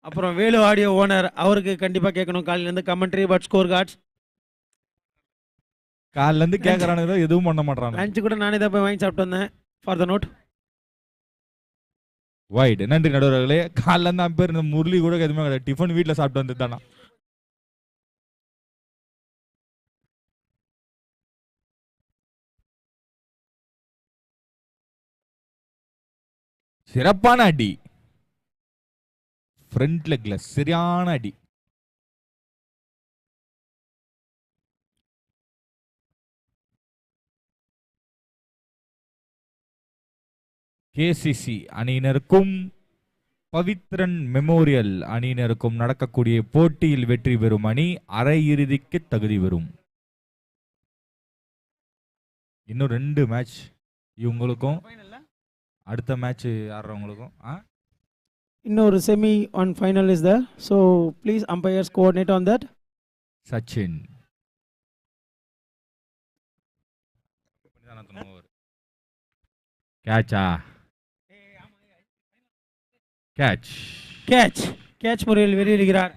Speaker 2: அப்புறம் வேலு ஆடியோ ஓனர் அவருக்கு கண்டிப்பா கேட்கணும். காலையில இருந்து கமெண்ட்ரி பட் ஸ்கோர் கார்ட்ஸ்
Speaker 1: காலில இருந்து கேக்குறானுங்க, எதுவும் பண்ண மாட்டாங்க.
Speaker 2: லஞ்ச் கூட நானே தான் போய் வாங்கி சாப்பிட்டு வந்தேன். For the not
Speaker 1: wide. நன்றி நடுவர்களே. காலில இருந்து அம்பேர் முரளி கூட எதுவுமே கிடையாது. டிஃபன் வீட்டுல சாப்பிட்டு வந்து தானா. சிறப்பான அடி. ஃப்ரண்ட் லெக்ல சரியான அடி. கேசிசி அணியினருக்கும் பவித்ரன் மெமோரியல் அணியினருக்கும் நடக்கக்கூடிய போட்டியில் வெற்றி பெறும் அணி அரையிறுதிக்கு தகுதி பெறும். இன்னும் 2 மேட்ச் இவங்களுக்கும் அடுத்த மேட்ச் ஆடுறவங்களுக்கும்.
Speaker 2: இன்னொரு semi on final is there, so please umpires coordinate on that.
Speaker 1: Sachin கேட்சா? கேட்ச்.
Speaker 2: கேட்ச் முறையில் வெளியிடுகிறார்.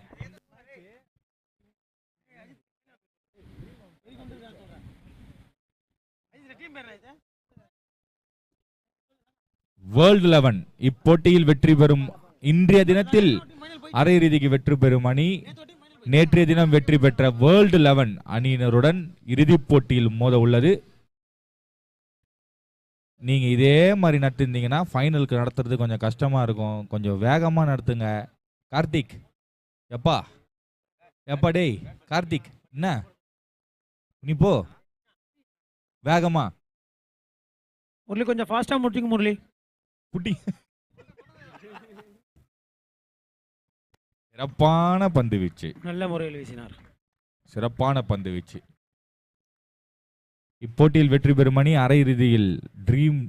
Speaker 1: வேர்ல்ட் 11 இப்போட்டியில் வெற்றி பெறும் இன்றைய தினத்தில் அரையிறுதிக்கு வெற்றி பெறும் அணி நேற்றைய தினம் வெற்றி பெற்ற வேர்ல்ட் 11 அணியினருடன் இறுதிப் போட்டியில் மோத உள்ளது. நீங்க இதே மாதிரி நடத்திருந்தீங்கன்னா ஃபைனலுக்கு நடத்துறது கொஞ்சம் கஷ்டமா இருக்கும். கொஞ்சம் வேகமா நடத்துங்க. கார்த்திக் எப்பா எப்பா டேய் கார்த்திக், என்ன நீ போ வேகமா.
Speaker 2: முரளி கொஞ்சம் ஃபாஸ்டா முடிச்சுங்க முரளி.
Speaker 1: புட்டி. சிறப்பான பந்து வீச்சு.
Speaker 2: நல்ல முறையில் வீசினார்.
Speaker 1: சிறப்பான பந்து வீச்சு. இப்போட்டியில் வெற்றி பெறும் அணி அரையிறுதியில் ட்ரீம்.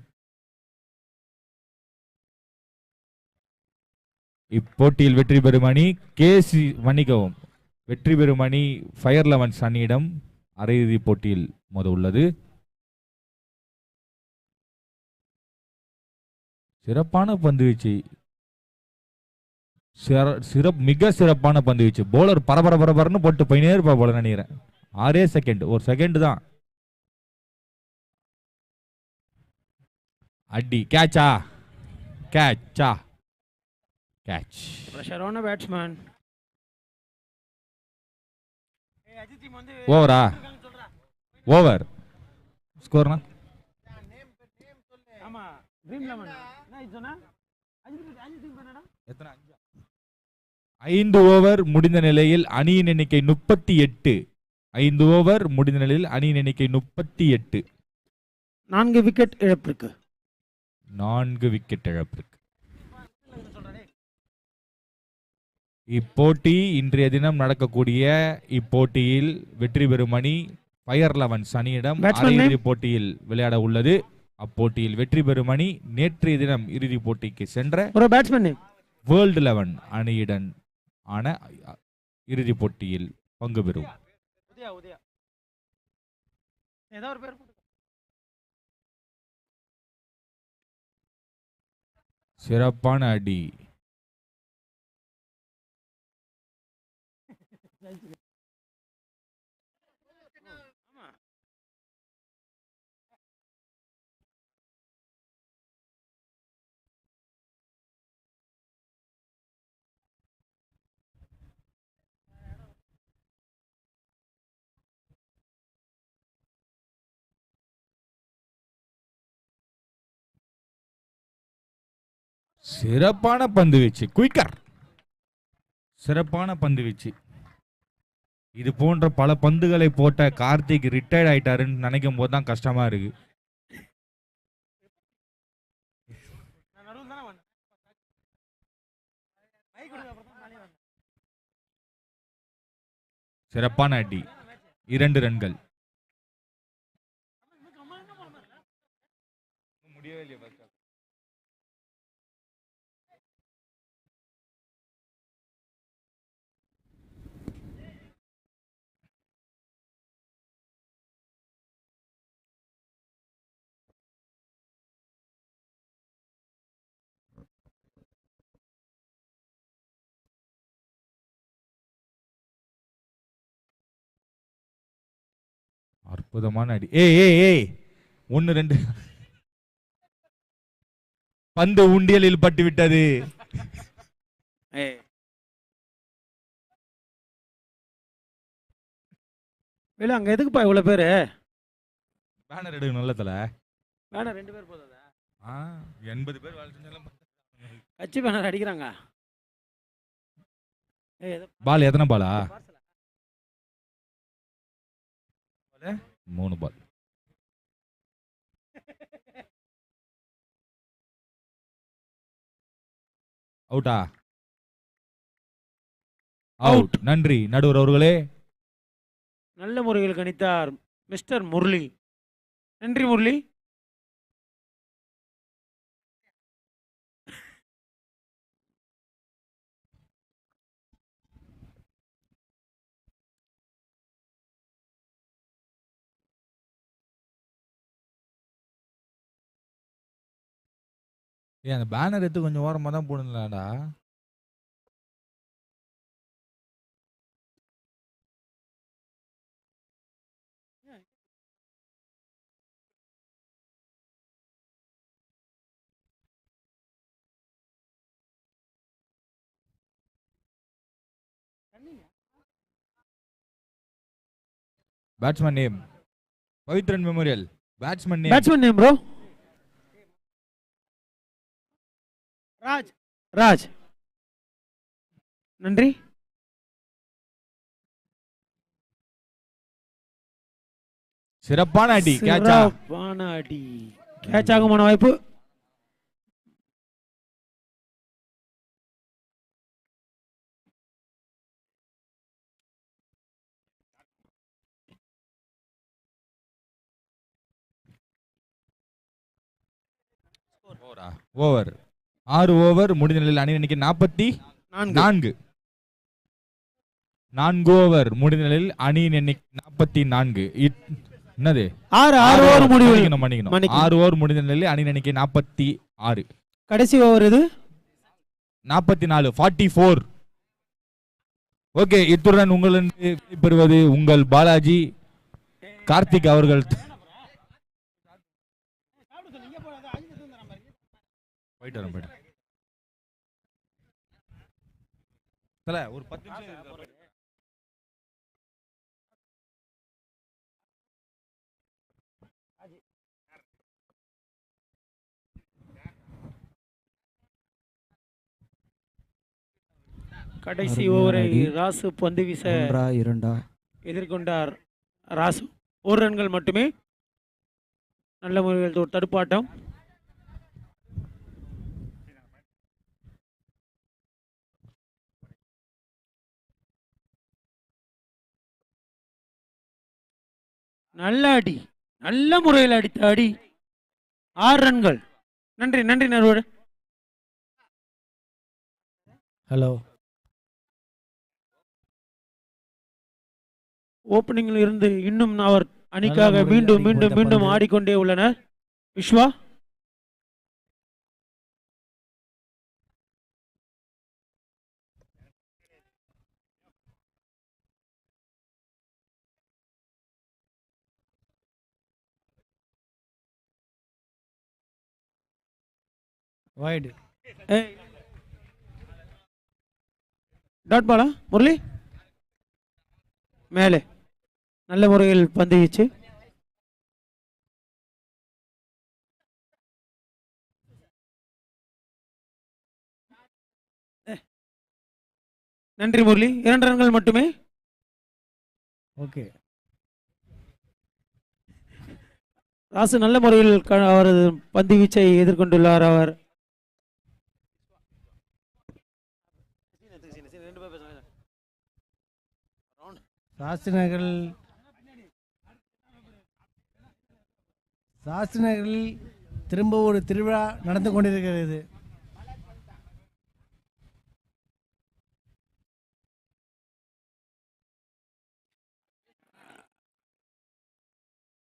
Speaker 1: இப்போட்டியில் வெற்றி பெறும் அணி கேசி மன்னிக்கவும் வெற்றி பெறும் அணி ஃபயர் 11 அணியிடம் அரையிறுதி போட்டியில் மோத உள்ளது. சிறப்பான பந்து வீச்சு. மிக சிறப்பான பந்து வீச்சு. போலர் பரபரன்னு போட்டு போயினே இருப்பா போல நினைக்கிறேன். 6 செகண்ட், 1 செகண்ட் தான். அடி. கேட்சா? கேட்சா? கேட்ச்.
Speaker 2: Pressure on batsman.
Speaker 1: ஓவரா? ஓவர். ஸ்கோர்னா?
Speaker 2: ஆமா ட்ரீம் 11 என்ன சொன்னா
Speaker 1: 5 ஓவர் முடிந்த நிலையில் அணியின் எண்ணிக்கை 38. 5 ஓவர் முடிந்த நிலையில் அணியின் எண்ணிக்கை 38.
Speaker 2: 4 விக்கெட் இழப்பிற்கு.
Speaker 1: 4 விக்கெட் இழப்பிற்கு. இப்போட்டி இன்றைய தினம் நடக்கக்கூடிய இப்போட்டியில் வெற்றி பெறும் அணி ஃபயர் 11 அணியிடம் அரையிறுதி போட்டியில் விளையாட உள்ளது. அப்போட்டியில் வெற்றி பெறும் அணி நேற்றைய தினம் இறுதி போட்டிக்கு சென்ற வேர்ல்ட் 11 அணியுடன் ஆன இறுதி போட்டியில் பங்கு பெறும். சிறப்பான அடி. சிறப்பான பந்து வீச்சு. குயிக்கர். சிறப்பான பந்து வீச்சு. இது போன்ற பல பந்துகளை போட்ட கார்த்திக் ரிட்டையர்ட் ஆயிட்டாருன்னு நினைக்கும் போது தான் கஷ்டமா இருக்கு. சிறப்பான அடி. 2 ரன்கள். அற்புதமான அடி. ஏய் 1 2 பந்து உண்டியலில் பட்டு விட்டது.
Speaker 2: வேலை அங்க எதுக்குப்பா இவ்வளவு பேரு?
Speaker 1: பேனர் எடுக்க நல்ல தல.
Speaker 2: பேனர் 2 பேர் போதாதா?
Speaker 1: 80 பேர் வேலை செஞ்சாலும்
Speaker 2: கட்சி பேனர் அடிக்கிறாங்க.
Speaker 1: பால் எத்தனை பாலா? 3 பால். அவுட்டா? அவுட். நன்றி நடுவர் அவர்களே.
Speaker 2: நல்ல முறையில் கணித்தார் மிஸ்டர் முரளி. நன்றி முரளி.
Speaker 1: ஏன் அந்த பேனர் எடுத்து கொஞ்சம் ஓரமா தான் போடலாம்டா. Batsman name Pavithran memorial. Batsman
Speaker 2: name bro Raj. Raj நன்றி.
Speaker 1: சிறப்பான அடி. கேட்சா?
Speaker 2: சிறப்பான அடி. கேட்ச் ஆகுமான வாய்ப்பு.
Speaker 1: ஓவர் 6 ஓவர் முடிந்த நிலையில் அணி எண்ணிக்கை 44. 4 ஓவர் முடிந்த நிலையில் அணியின் எண்ணிக்கை 44. என்னது
Speaker 2: 6 ஓவர் முடிவு.
Speaker 1: 6 ஓவர் முடிந்த நிலையில் அணியின் எண்ணிக்கை 46.
Speaker 2: கடைசி ஓவர் இது
Speaker 1: 44. 44. ஓகே, இத்துடன் உங்களிருந்து பெறுவது உங்கள் பாலாஜி கார்த்திக் அவர்கள். போயிட்டு ஒரு 10 நிமிஷம்.
Speaker 2: கடைசி ஓவரை ராசு பந்து வீச எதிர்கொண்டார். ராசு 1 ரன்கள் மட்டுமே. நல்ல முறையில் ஒரு தடுப்பாட்டம். நல்ல அடி. நல்ல முறையில் அடித்த அடி. 6 ரன்கள். நன்றி நன்றி நடுவர்.
Speaker 3: ஹலோ.
Speaker 2: ஓப்பனிங்கில் இருந்து இன்னும் அவர் அணிக்காக மீண்டும் மீண்டும் மீண்டும் ஆடிக்கொண்டே உள்ளனர். விஸ்வா
Speaker 3: வைட்.
Speaker 2: டாட் பாலா முரளி? மேலே நல்ல முறையில் பந்து வீச்சு. நன்றி முரளி. 2 ரன்கள் மட்டுமே.
Speaker 3: ஓகே.
Speaker 2: ராசு நல்ல முறையில் அவரது பந்து வீச்சை எதிர்கொண்டுள்ளார். அவர்
Speaker 3: சாஸ்திரி நகரில் திரும்ப ஒரு திருவிழா நடந்து கொண்டிருக்கிறது.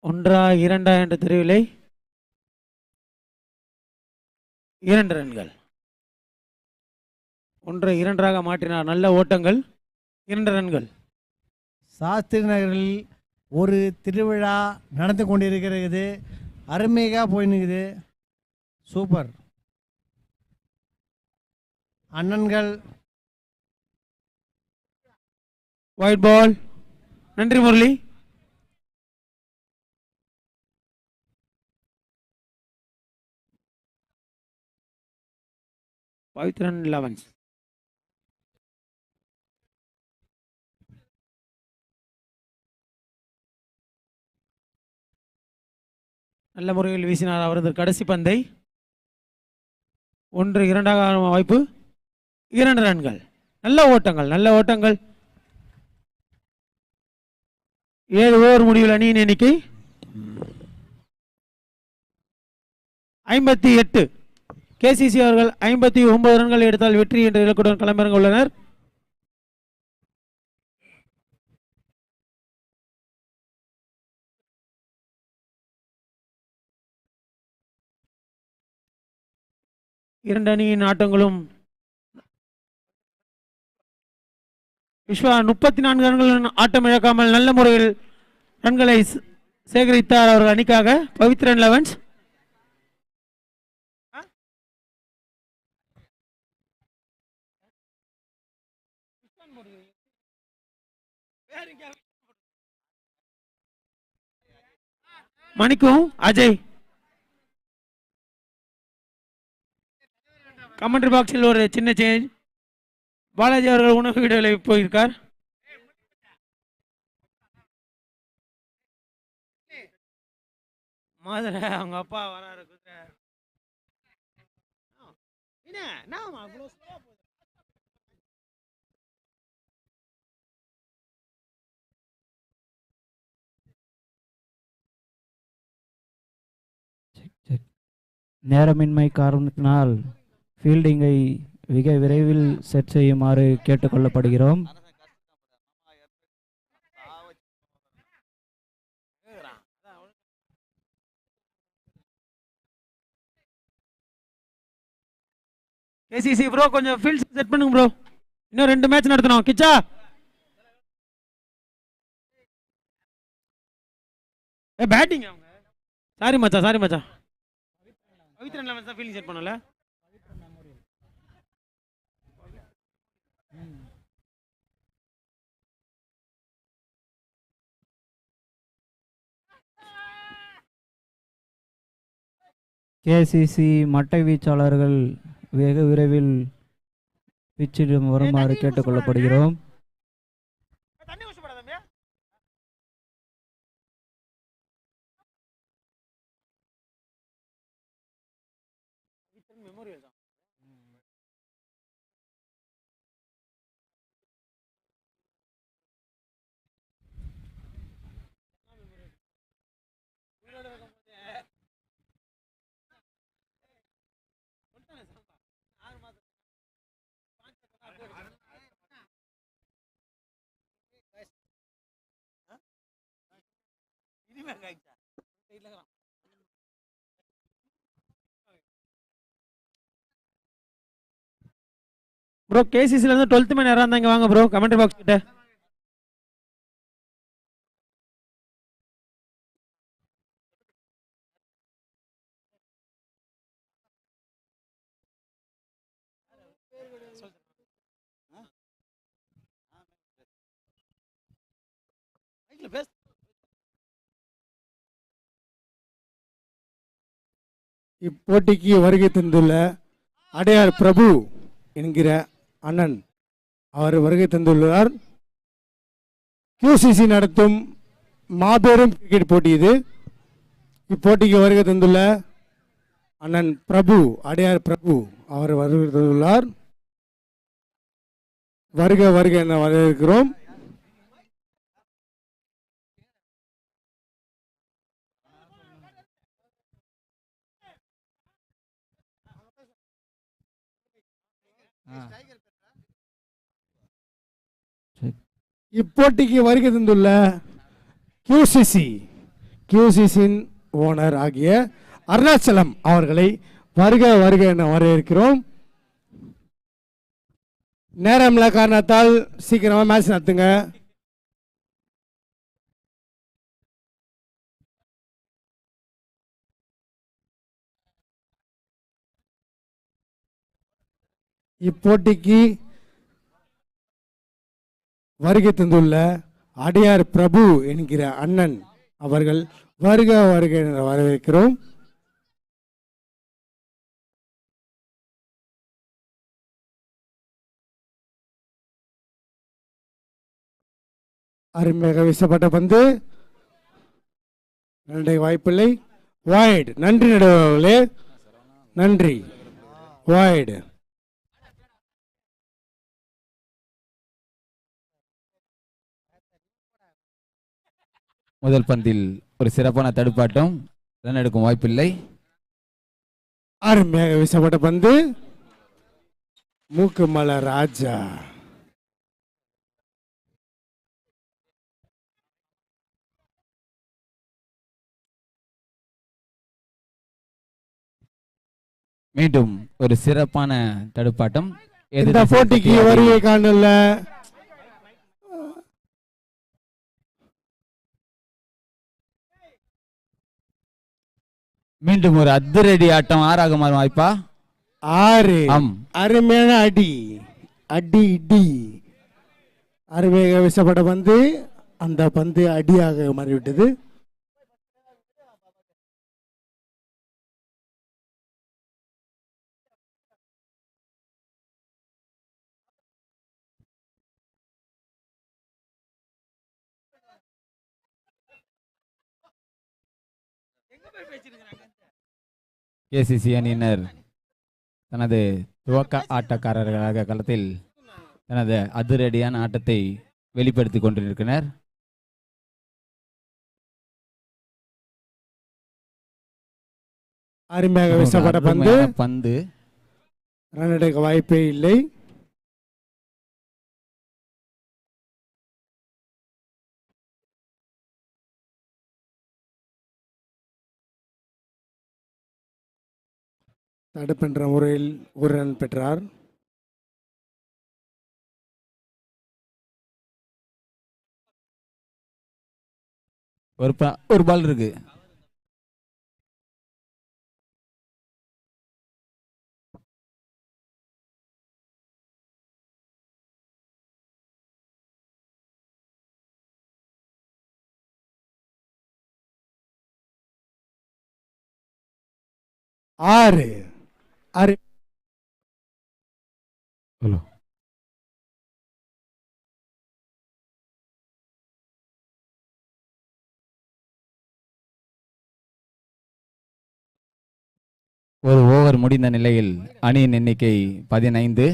Speaker 2: ஒன்றா 2 என்ற தெரியவில்லை. 2 ரன்கள். 1 2 மாற்றினார். நல்ல ஓட்டங்கள். 2 ரன்கள்.
Speaker 3: சாஸ்திரி நகரில் ஒரு திருவிழா நடந்து கொண்டிருக்கிறது. அருமையாக போயினுக்குது. சூப்பர் அண்ணன்கள்.
Speaker 2: White ball. நன்றி முரளி. பவித்ரன் 11. நல்ல முறையில் வீசினார் அவரது கடைசி பந்தை. 1-2 வாய்ப்பு. 2 ரன்கள். நல்ல ஓட்டங்கள். 7 ஓவர் முடிவில் அணியின் எண்ணிக்கை 58. கேசிசி அவர்கள் 59 ரன்கள் எடுத்தால் வெற்றி என்ற இலக்குடன் களமிறங்க உள்ளனர். இரண்டு அணியின் ஆட்டங்களும் விஸ்வா 34 ரன்கள் ஆட்டம் இழக்காமல் நல்ல முறையில் ரன்களை சேகரித்தார் அவர்கள் அணிக்காக. பவித்ரன் 11. மணிக்கும் அஜய். கமெண்ட்ரி பாக்ஸில் ஒரு சின்ன சேஞ்ச். பாலாஜி அவர்கள் உணவு இடைவேளை போயிருக்கார். மாதிரி அவங்க அப்பா வராரு.
Speaker 4: நேரமின்மை காரணத்தினால் ஃபீல்டிங்கை மிக விரைவில் செட் செய்யுமாறு கேட்டுக்கொள்ளப்படுகிறோம்.
Speaker 2: கேசிசி ப்ரோ கொஞ்சம் ஃபீல்ட் செட் பண்ணுங்க ப்ரோ. இன்னும் 2 மேட்ச் நடத்தணும். கிச்சா பேட்டிங் அவங்க. சாரி மச்சான். பவித்ரன் 11 தான் ஃபீல்டிங் செட் பண்ணல.
Speaker 4: கேசிசி மட்டை வீச்சாளர்கள் வெகு விரைவில் பிச்சிடம் வருமாறு கேட்டுக்கொள்ளப்படுகிறோம்.
Speaker 2: ப்ரோ கேசிசில இருந்து 12th மேன் யாரா இருந்தாங்க வாங்க ப்ரோ கமெண்ட் பாக்ஸ் கிட்ட.
Speaker 3: இப்போட்டிக்கு வருகை தந்துள்ள அடையார் பிரபு என்கிற அண்ணன் அவர் வருகை தந்துள்ளார். QCC நடத்தும் மாபெரும் கிரிக்கெட் போட்டி இது. இப்போட்டிக்கு வருகை தந்துள்ள அண்ணன் பிரபு அடையார் பிரபு அவர் வருகை தந்துள்ளார். வருக என வரவேற்கிறோம். இப்போட்டிக்கு வருகை தந்துள்ள QCCயின் ஓனர் ஆகிய அருணாச்சலம் அவர்களை வருக என வரவேற்கிறோம். நேரமில்ல காரணத்தால் சீக்கிரமா மேட்ச் நடத்துங்க. இப்போட்டிக்கு வருகை தந்துள்ள அடையார் பிரபு என்கிற அண்ணன் அவர்கள் வருக என வரவேற்கிறோம். அருமையாக வீசப்பட்ட பந்து நன்றி, வாய்ப்பில்லை. வாய்டு. நன்றி நடுவர்களே, நன்றி. வாய்டு.
Speaker 1: முதல் பந்தில் ஒரு சிறப்பான தடுப்பாட்டம், ரன் எடுக்கும் வாய்ப்பில்லை.
Speaker 3: அருமையாக வீசப்பட்ட பந்து மூக்குமலை ராஜா.
Speaker 1: மீண்டும் ஒரு சிறப்பான தடுப்பாட்டம்.
Speaker 3: இந்த போட்டிக்கு வருகை காணல
Speaker 1: மீண்டும் ஒரு அதிரடி ஆட்டம், ஆறாக மாறும் வாய்ப்பா?
Speaker 3: 6.
Speaker 1: ஆம்.
Speaker 3: அருமையான அடி, அடி இடி. அருமையாக வீசப்பட்ட பந்து, அந்த பந்து அடியாக மாறிவிட்டது.
Speaker 1: கேசிசி அணியினர் தனது துவக்க ஆட்டக்காரர்களாக களத்தில் தனது அதிரடியான ஆட்டத்தை வெளிப்படுத்திக் கொண்டிருக்கிறார்.
Speaker 3: அருமையாக வீசப்பட்ட பந்து,
Speaker 1: பந்து
Speaker 3: ரன் எடுக்க வாய்ப்பே இல்லை. தடுப்பென்ற முறையில் ஒரு ரன் பெற்றார்.
Speaker 1: ஒரு பால் இருக்கு.
Speaker 3: ஆறு.
Speaker 1: ஹலோ, ஒரு ஓவர் முடிந்த நிலையில் அணியின் எண்ணிக்கை 15.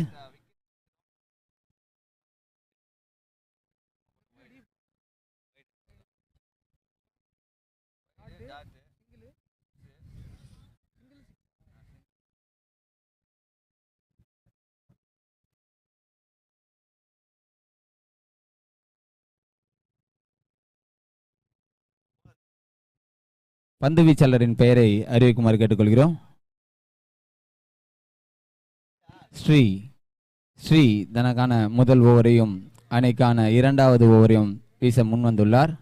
Speaker 1: பந்து வீச்சாளரின் பெயரை அறிவிக்குமாறு கேட்டுக்கொள்கிறோம். ஸ்ரீ தனக்கான முதல் ஓவரையும் அணிக்கான இரண்டாவது ஓவரையும் வீச முன்வந்துள்ளார்.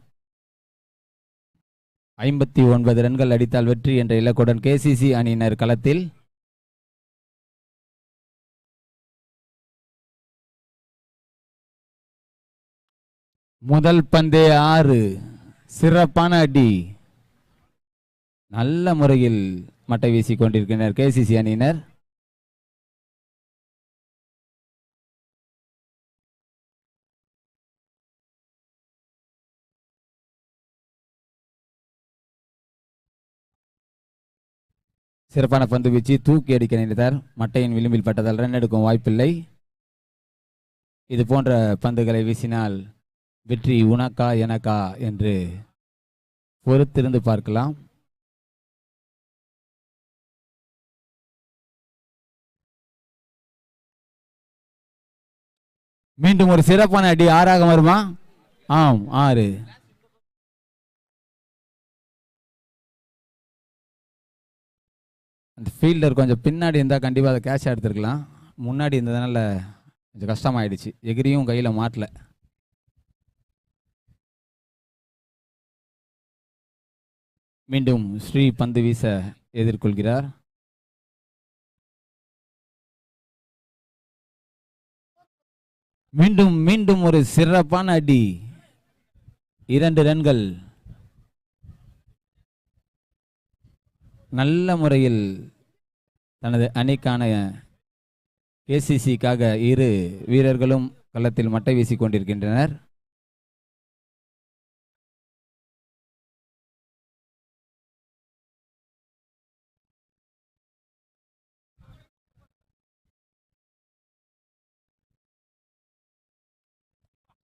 Speaker 1: 59 ரன்கள் அடித்தால் வெற்றி என்ற இலக்குடன் கேசிசி அணியினர் களத்தில். முதல் பந்தே 6. சிறப்பான அடி. நல்ல முறையில் மட்டை வீசிக் கொண்டிருக்கின்றனர் கேசிசி அணியினர். சிறப்பான பந்து வீச்சு, தூக்கி அடிக்க நினைத்தார். மட்டையின் விளிம்பில் பட்டதால் ரன் எடுக்கும் வாய்ப்பில்லை. இது போன்ற பந்துகளை வீசினால் வெற்றி உனக்கா எனக்கா என்று பொறுத்திருந்து பார்க்கலாம். மீண்டும் ஒரு சிறப்பான அடி, 6ஆக வருமா? ஆம், 6. அந்த ஃபீல்டர் கொஞ்சம் பின்னாடி இருந்தால் கண்டிப்பாக அதை கேட்ச் எடுத்துருக்கலாம். முன்னாடி இருந்ததுனால கொஞ்சம் கஷ்டமாயிடுச்சு. எகிரியும் கையில் மாட்டல. மீண்டும் ஸ்ரீ பந்து வீச எதிர்கொள்கிறார். மீண்டும் ஒரு சிறப்பான அடி, 2 ரன்கள். நல்ல முறையில் தனது அணிக்கான கேசிசிக்காக இரு வீரர்களும் களத்தில் மட்டை வீசிக் கொண்டிருக்கின்றனர்.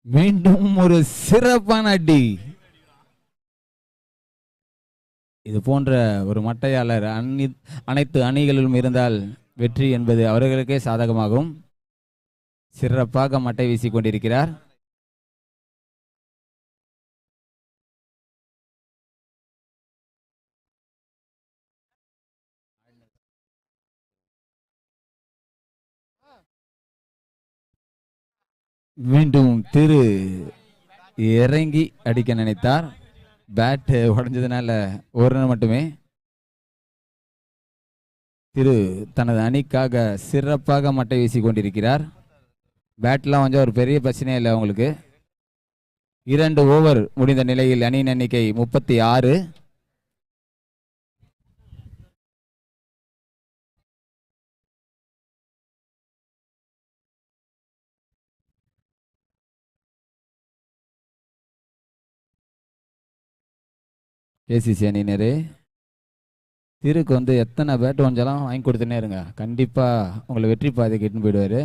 Speaker 5: மீண்டும் ஒரு சிறப்பான அடி. இது போன்ற ஒரு மட்டையாளர் அனைத்து அணிகளிலும் இருந்தால் வெற்றி என்பது அவர்களுக்கே சாதகமாகும். சிறப்பாக மட்டை வீசிக் கொண்டிருக்கிறார். மீண்டும் திரு இறங்கி அடிக்க நினைத்தார். பேட் உடைஞ்சதுனால ஒரு ரன் மட்டுமே. திரு தனது அணிக்காக சிறப்பாக மட்டை வீசிக் கொண்டிருக்கிறார். பேட்லாம் கொஞ்சம் ஒரு பெரிய பிரச்சனையே இல்லை அவங்களுக்கு. 2 ஓவர் முடிந்த நிலையில் அணியின் எண்ணிக்கை 36. கேசிசி அணியினரே, திருக்கு எத்தனை பேட் கொஞ்சம் வாங்கி கொடுத்துனே இருங்க. கண்டிப்பா உங்களை வெற்றி பாதைக்கு இட்டுன்னு போயிடுவாரு.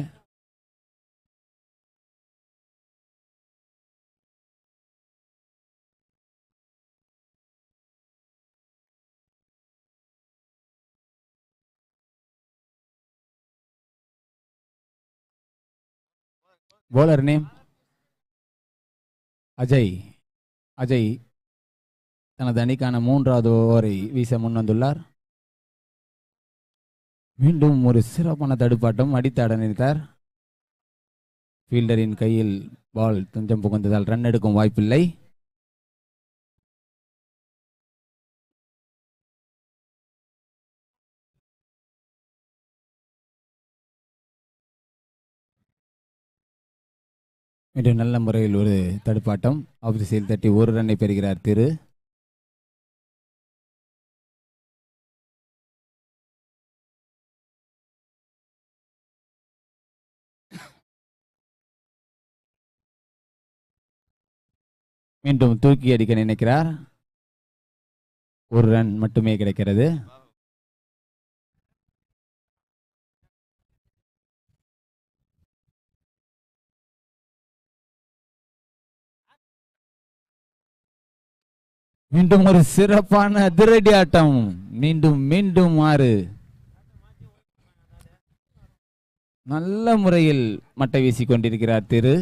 Speaker 5: bowler name Ajay. அஜய் தனது அணிக்கான 3வது ஓவரை வீச முன் வந்துள்ளார். மீண்டும் ஒரு சிறப்பான தடுப்பாட்டம். அடித்தாட நினைத்தார். ஃபீல்டரின் கையில் பால் தஞ்சம் புகுந்ததால் ரன் எடுக்கும் வாய்ப்பில்லை. மீண்டும் நல்ல முறையில் ஒரு தடுப்பாட்டம். ஆஃப் திசையில் தட்டி ஒரு ரன்னை பெறுகிறார் திரு. மீண்டும் தூக்கி அடிக்க நினைக்கிறார். ஒரு ரன் மட்டுமே கிடைக்கிறது. மீண்டும் ஒரு சிறப்பான அதிரடி ஆட்டம். மீண்டும் மீண்டும் 6. நல்ல முறையில் மட்டை வீசிக் கொண்டிருக்கிறார் திரு.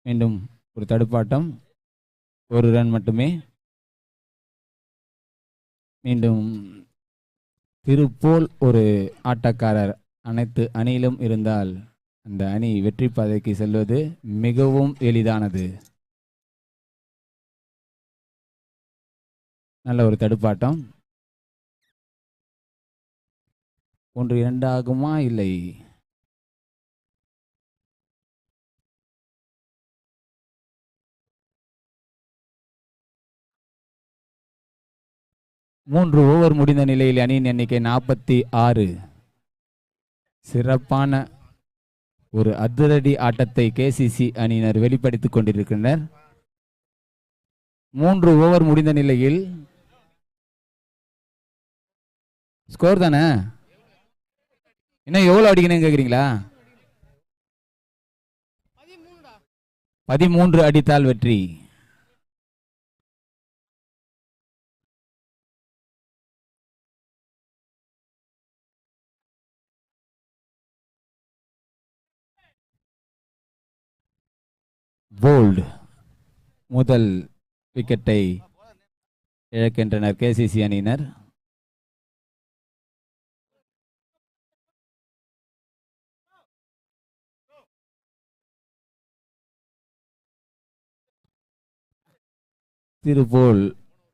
Speaker 5: மீண்டும் ஒரு தடுப்பாட்டம். ஒரு ரன் மட்டுமே. மீண்டும் திருப்போல் ஒரு ஆட்டக்காரர் அனைத்து அணியிலும் இருந்தால் அந்த அணி வெற்றி பாதைக்கு செல்வது மிகவும் எளிதானது. நல்ல ஒரு தடுப்பாட்டம். 1-2 ஆகுமா? இல்லை. மூன்று ஓவர் முடிந்த நிலையில் அணியின் எண்ணிக்கை 46. சிறப்பான ஒரு அதிரடி ஆட்டத்தை கேசிசி அணியினர் வெளிப்படுத்திக் கொண்டிருக்கின்றனர். 3 ஓவர் முடிந்த நிலையில் ஸ்கோர் தானே, இன்னும் எவ்வளவு அடிக்கணும் கேக்குறீங்களா? 13 அடித்தால் வெற்றி. போல்ட் முதல் விக்கெட்டை இழக்கின்றனர் கேசிசி அணியினர். திருப்போல்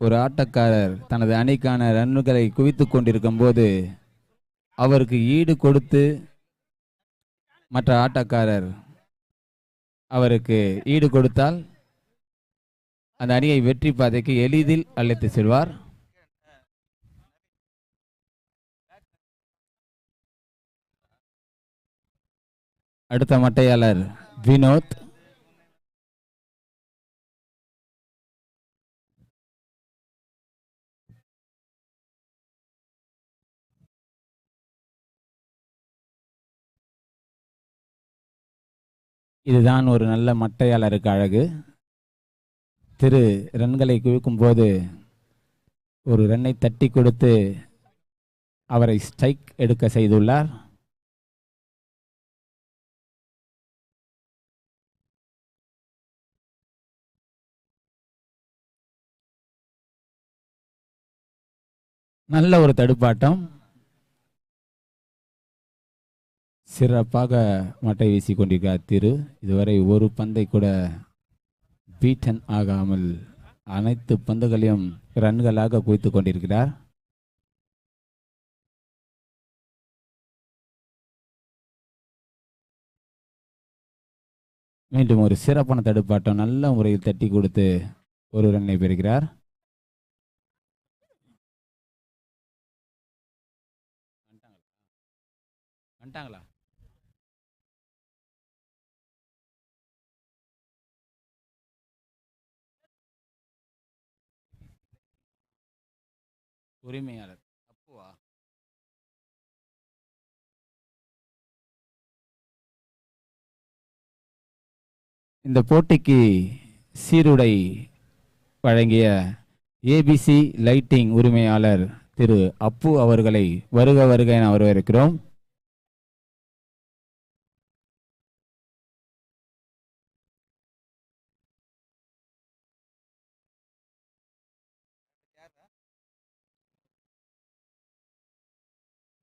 Speaker 5: ஒரு ஆட்டக்காரர் தனது அணிக்கான ரன்னுகளை குவித்துக் கொண்டிருக்கும் போது அவருக்கு ஈடு கொடுத்து மற்ற ஆட்டக்காரர் அவருக்கு ஈடு கொடுத்தால் அந்த அணியை வெற்றி பாதைக்கு எளிதில் அழைத்து செல்வார். அடுத்த மட்டையாளர் வினோத். இதுதான் ஒரு நல்ல மட்டையாளருக்கு அழகு. திரு ரன்களை குவிக்கும் போது ஒரு ரன்னை தட்டி கொடுத்து அவரை ஸ்ட்ரைக் எடுக்க செய்துள்ளார். நல்ல ஒரு தடுப்பாட்டம். சிறப்பாக மட்டை வீசி கொண்டிருக்கிறார் திரு. இதுவரை ஒரு பந்தை கூட பீட்டன் ஆகாமல் அனைத்து பந்துகளையும் ரன்களாக குவித்து கொண்டிருக்கிறார். மீண்டும் ஒரு சிறப்பான தடுப்பாட்டம். நல்ல முறையில் தட்டி கொடுத்து ஒரு ரன்னை பெறுகிறார். வந்துட்டாங்களா? உரிமையாளர் அப்புவா? இந்த போட்டிக்கு சீருடை வழங்கிய ஏபிசி லைட்டிங் உரிமையாளர் திரு அப்பு அவர்களை வருக வருக என வரவேற்கிறோம்.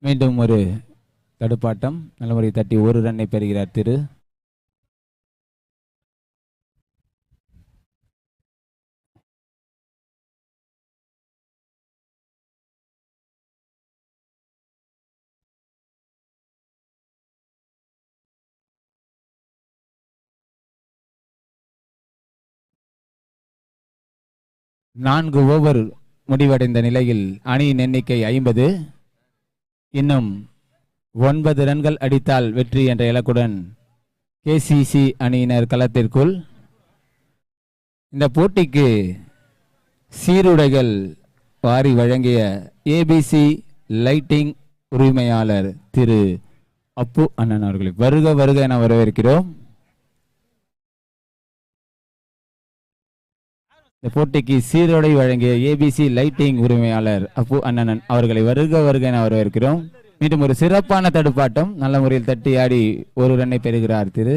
Speaker 5: மீண்டும் ஒரு தடுப்பாட்டம். நல்ல முறை தட்டி ஒரு ரன்னை பெறுகிறார் திரு. நான்கு ஓவர் முடிவடைந்த நிலையில் அணியின் எண்ணிக்கை 50. இன்னும் 9 ரன்கள் அடித்தால் வெற்றி என்ற இலக்குடன் கேசிசி அணியினர் களத்திற்குள். இந்த போட்டிக்கு சீருடைகள் வாரி வழங்கிய ஏபிசி லைட்டிங் உரிமையாளர் திரு அப்பு அண்ணன் அவர்களை வருக வருக என வரவேற்கிறோம். இந்த போட்டிக்கு சீருடை வழங்கிய ஏபிசி லைட்டிங் உரிமையாளர் அப்பு அண்ணன் அவர்களை வருக வருக என வரவேற்கிறோம். மீண்டும் ஒரு சிறப்பான தடுப்பாட்டம். நல்ல முறையில் தட்டி ஆடி ஒரு ரன்னை பெறுகிறார் திரு.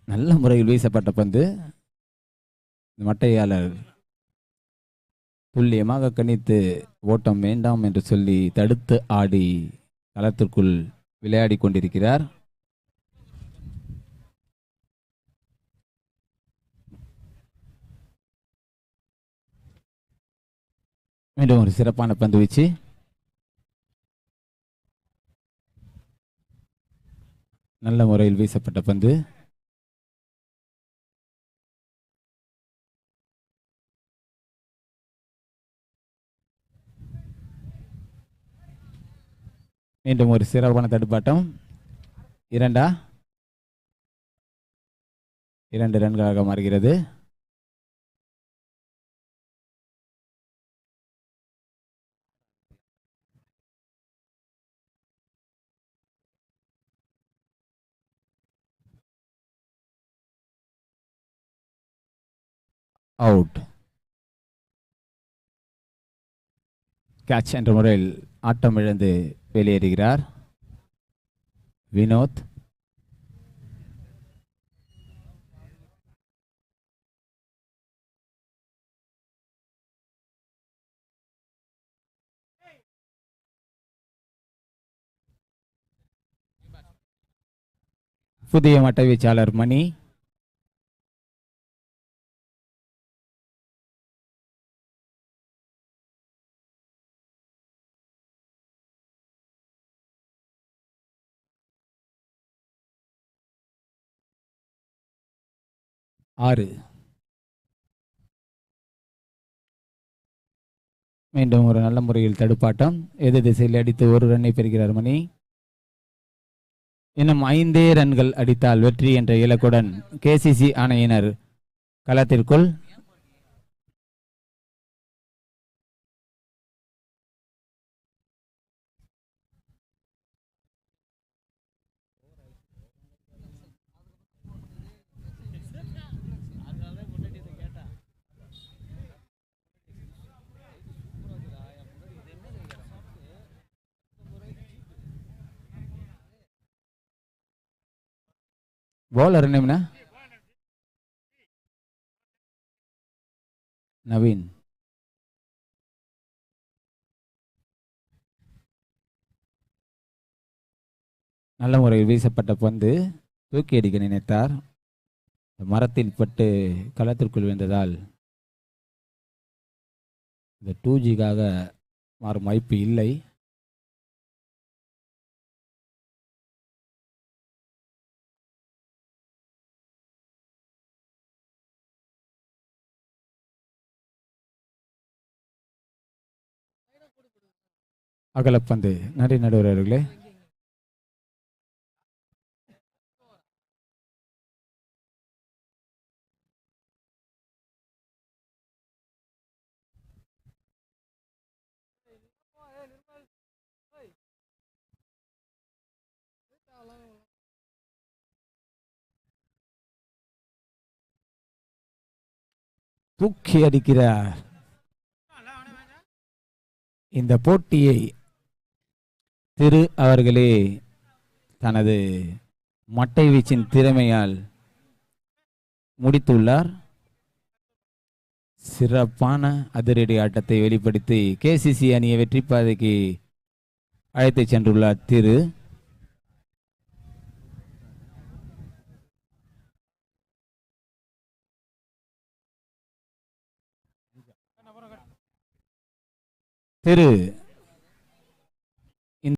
Speaker 5: நல்ல முறையில் வீசப்பட்ட பந்து. மட்டையாளர் துல்லியமாக கணித்து ஓட்டம் வேண்டாம் என்று சொல்லி தடுத்து ஆடி களத்திற்குள் விளையாடி கொண்டிருக்கிறார். மீண்டும் ஒரு சிறப்பான பந்து வீச்சு. நல்ல முறையில் வீசப்பட்ட பந்து. மீண்டும் ஒரு சிறப்பான தடுப்பாட்டம். 2 ரன்களாக மாறுகிறது. அவுட். கேட்ச் என்ற முறையில் ஆட்டம் இழந்து வெளியேறுகிறார் வினோத். புதிய மட்டை வீச்சாளர் மணி. மீண்டும் ஒரு நல்ல முறையில் தடுப்பாட்டம். எதிர் திசையில் அடித்து ஒரு ரன்னை பெறுகிறார் மணி. இன்னும் 5 ரன்கள் அடித்தால் வெற்றி என்ற இலக்குடன் கேசிசி அணியினர் களத்திற்குள். bowler நேம்னா நவீன். நல்ல முறையில் வீசப்பட்ட பந்து தூக்கி அடிக்க நினைத்தார். மரத்தில் பட்டு களத்திற்குள் விழுந்ததால் இந்த 2Gக்காக மாறும் வாய்ப்பு இல்லை. அகலப்பந்து. நன்றி நடுவர் அவர்களே. தூக்கி அடிக்கிறார். இந்த போட்டியை திரு அவர்களே தனது மட்டை வீச்சின் திறமையால் முடித்துள்ளார். சிறப்பான அதிரடி ஆட்டத்தை வெளிப்படுத்தி KCC அணியை வெற்றி பாதைக்கு அழைத்து சென்றுள்ளார் திரு. திரு